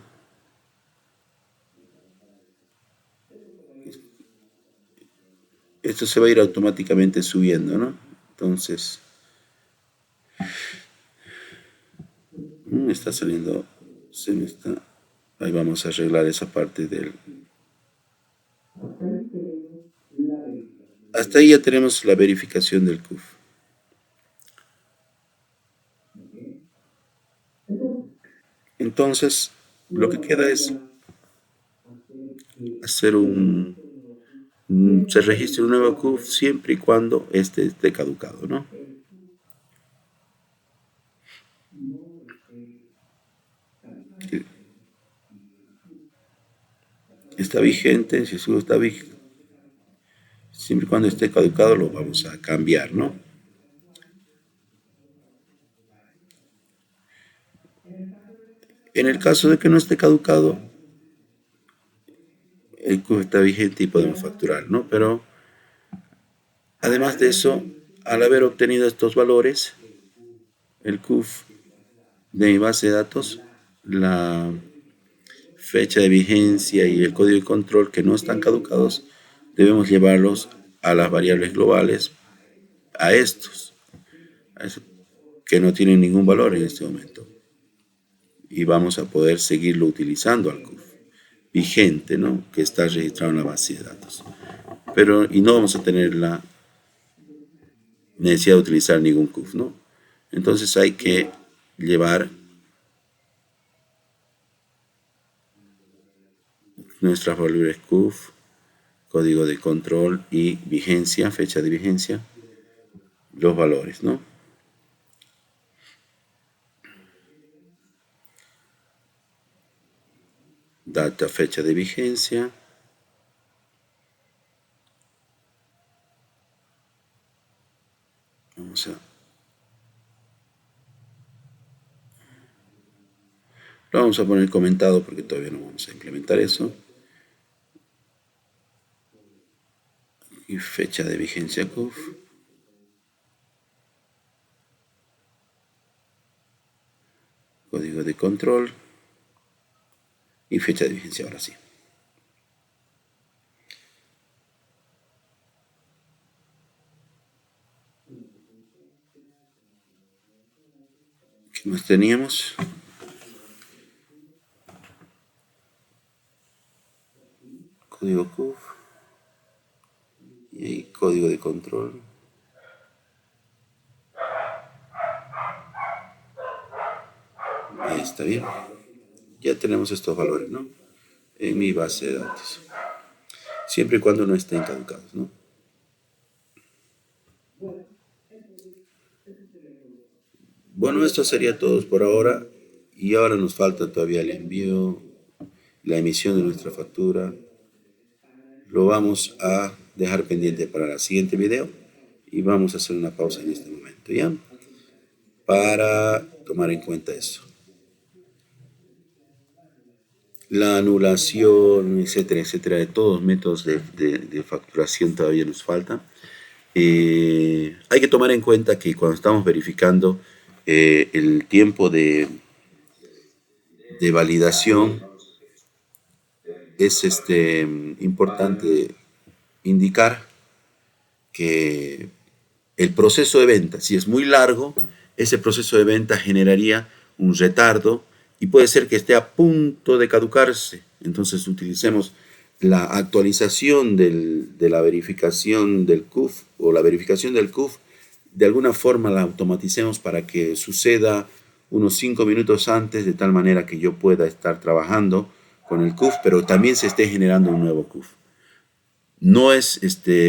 Esto se va a ir automáticamente subiendo, ¿no? Entonces, está saliendo, se me está, ahí vamos a arreglar esa parte del. Hasta ahí ya tenemos la verificación del CUF. Entonces, lo que queda es hacer se registre un nuevo CUF siempre y cuando este esté caducado, ¿no? Está vigente, si su está vigente, siempre y cuando esté caducado lo vamos a cambiar, ¿no? En el caso de que no esté caducado, el CUF está vigente y podemos facturar, ¿no? Pero además de eso, al haber obtenido estos valores, el CUF de mi base de datos, la fecha de vigencia y el código de control que no están caducados, debemos llevarlos a las variables globales, a estos que no tienen ningún valor en este momento. Y vamos a poder seguirlo utilizando al CUF vigente, ¿no? Que está registrado en la base de datos. Y no vamos a tener la necesidad de utilizar ningún CUF, ¿no? Entonces hay que llevar nuestras variables CUF, código de control y vigencia, fecha de vigencia, los valores, ¿no? Data, fecha de vigencia. Lo vamos a poner comentado porque todavía no vamos a implementar eso. Y fecha de vigencia CUF. Código de control. Y fecha de vigencia ahora sí. ¿Qué más teníamos? Código CUF. Y ahí código de control. Ahí está bien. Ya tenemos estos valores, ¿no? En mi base de datos. Siempre y cuando no estén caducados, ¿no? Bueno, esto sería todo por ahora. Y ahora nos falta todavía el envío, la emisión de nuestra factura. Lo vamos a dejar pendiente para el siguiente video. Y vamos a hacer una pausa en este momento, ¿ya? Para tomar en cuenta eso. La anulación, etcétera, etcétera, de todos los métodos de facturación todavía nos falta. Hay que tomar en cuenta que cuando estamos verificando el tiempo de validación, es importante indicar que el proceso de venta, si es muy largo, ese proceso de venta generaría un retardo y puede ser que esté a punto de caducarse. Entonces utilicemos la actualización de la verificación del CUF o la verificación del CUF, de alguna forma la automaticemos para que suceda unos 5 minutos antes, de tal manera que yo pueda estar trabajando con el CUF, pero también se esté generando un nuevo CUF. No es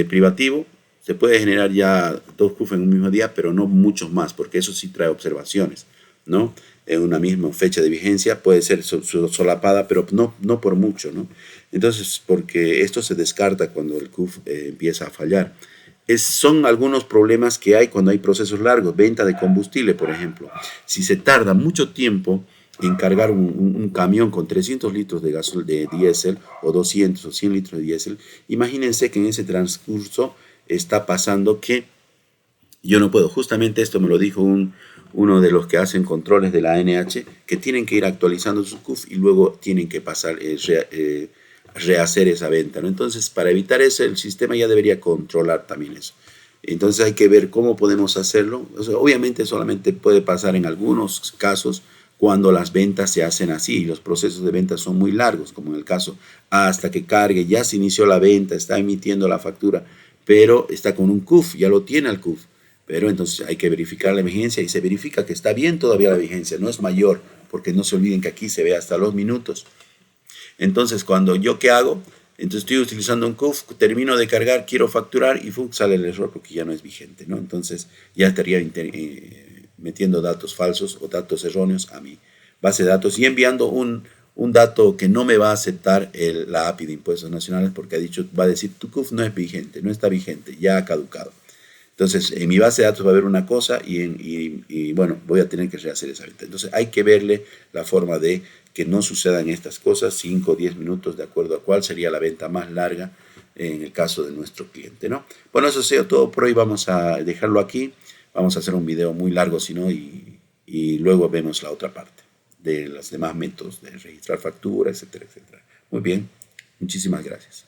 privativo, se puede generar ya 2 CUF en un mismo día, pero no muchos más, porque eso sí trae observaciones, ¿no? En una misma fecha de vigencia puede ser solapada, pero no por mucho, ¿no? Entonces, porque esto se descarta cuando el CUF empieza a fallar. Son algunos problemas que hay cuando hay procesos largos, venta de combustible, por ejemplo. Si se tarda mucho tiempo en cargar un camión con 300 litros de de diésel o 200 o 100 litros de diésel, imagínense que en ese transcurso está pasando que yo no puedo. Justamente esto me lo dijo uno de los que hacen controles de la ANH, que tienen que ir actualizando su CUF y luego tienen que pasar, rehacer esa venta, ¿no? Entonces, para evitar eso, el sistema ya debería controlar también eso. Entonces hay que ver cómo podemos hacerlo. O sea, obviamente solamente puede pasar en algunos casos cuando las ventas se hacen así y los procesos de venta son muy largos, como en el caso hasta que cargue, ya se inició la venta, está emitiendo la factura, pero está con un CUF, ya lo tiene el CUF. Pero entonces hay que verificar la vigencia y se verifica que está bien todavía la vigencia, no es mayor, porque no se olviden que aquí se ve hasta los minutos. Entonces, cuando yo, ¿qué hago? Entonces estoy utilizando un CUF, termino de cargar, quiero facturar y sale el error porque ya no es vigente, ¿no? Entonces ya estaría metiendo datos falsos o datos erróneos a mi base de datos y enviando un dato que no me va a aceptar la API de Impuestos Nacionales porque va a decir tu CUF no es vigente, no está vigente, ya ha caducado. Entonces, en mi base de datos va a haber una cosa y bueno, voy a tener que rehacer esa venta. Entonces, hay que verle la forma de que no sucedan estas cosas, 5 o 10 minutos, de acuerdo a cuál sería la venta más larga en el caso de nuestro cliente, ¿no? Bueno, eso sea todo por hoy. Vamos a dejarlo aquí. Vamos a hacer un video muy largo, si no, y luego vemos la otra parte de los demás métodos de registrar facturas, etcétera, etcétera. Muy bien. Muchísimas gracias.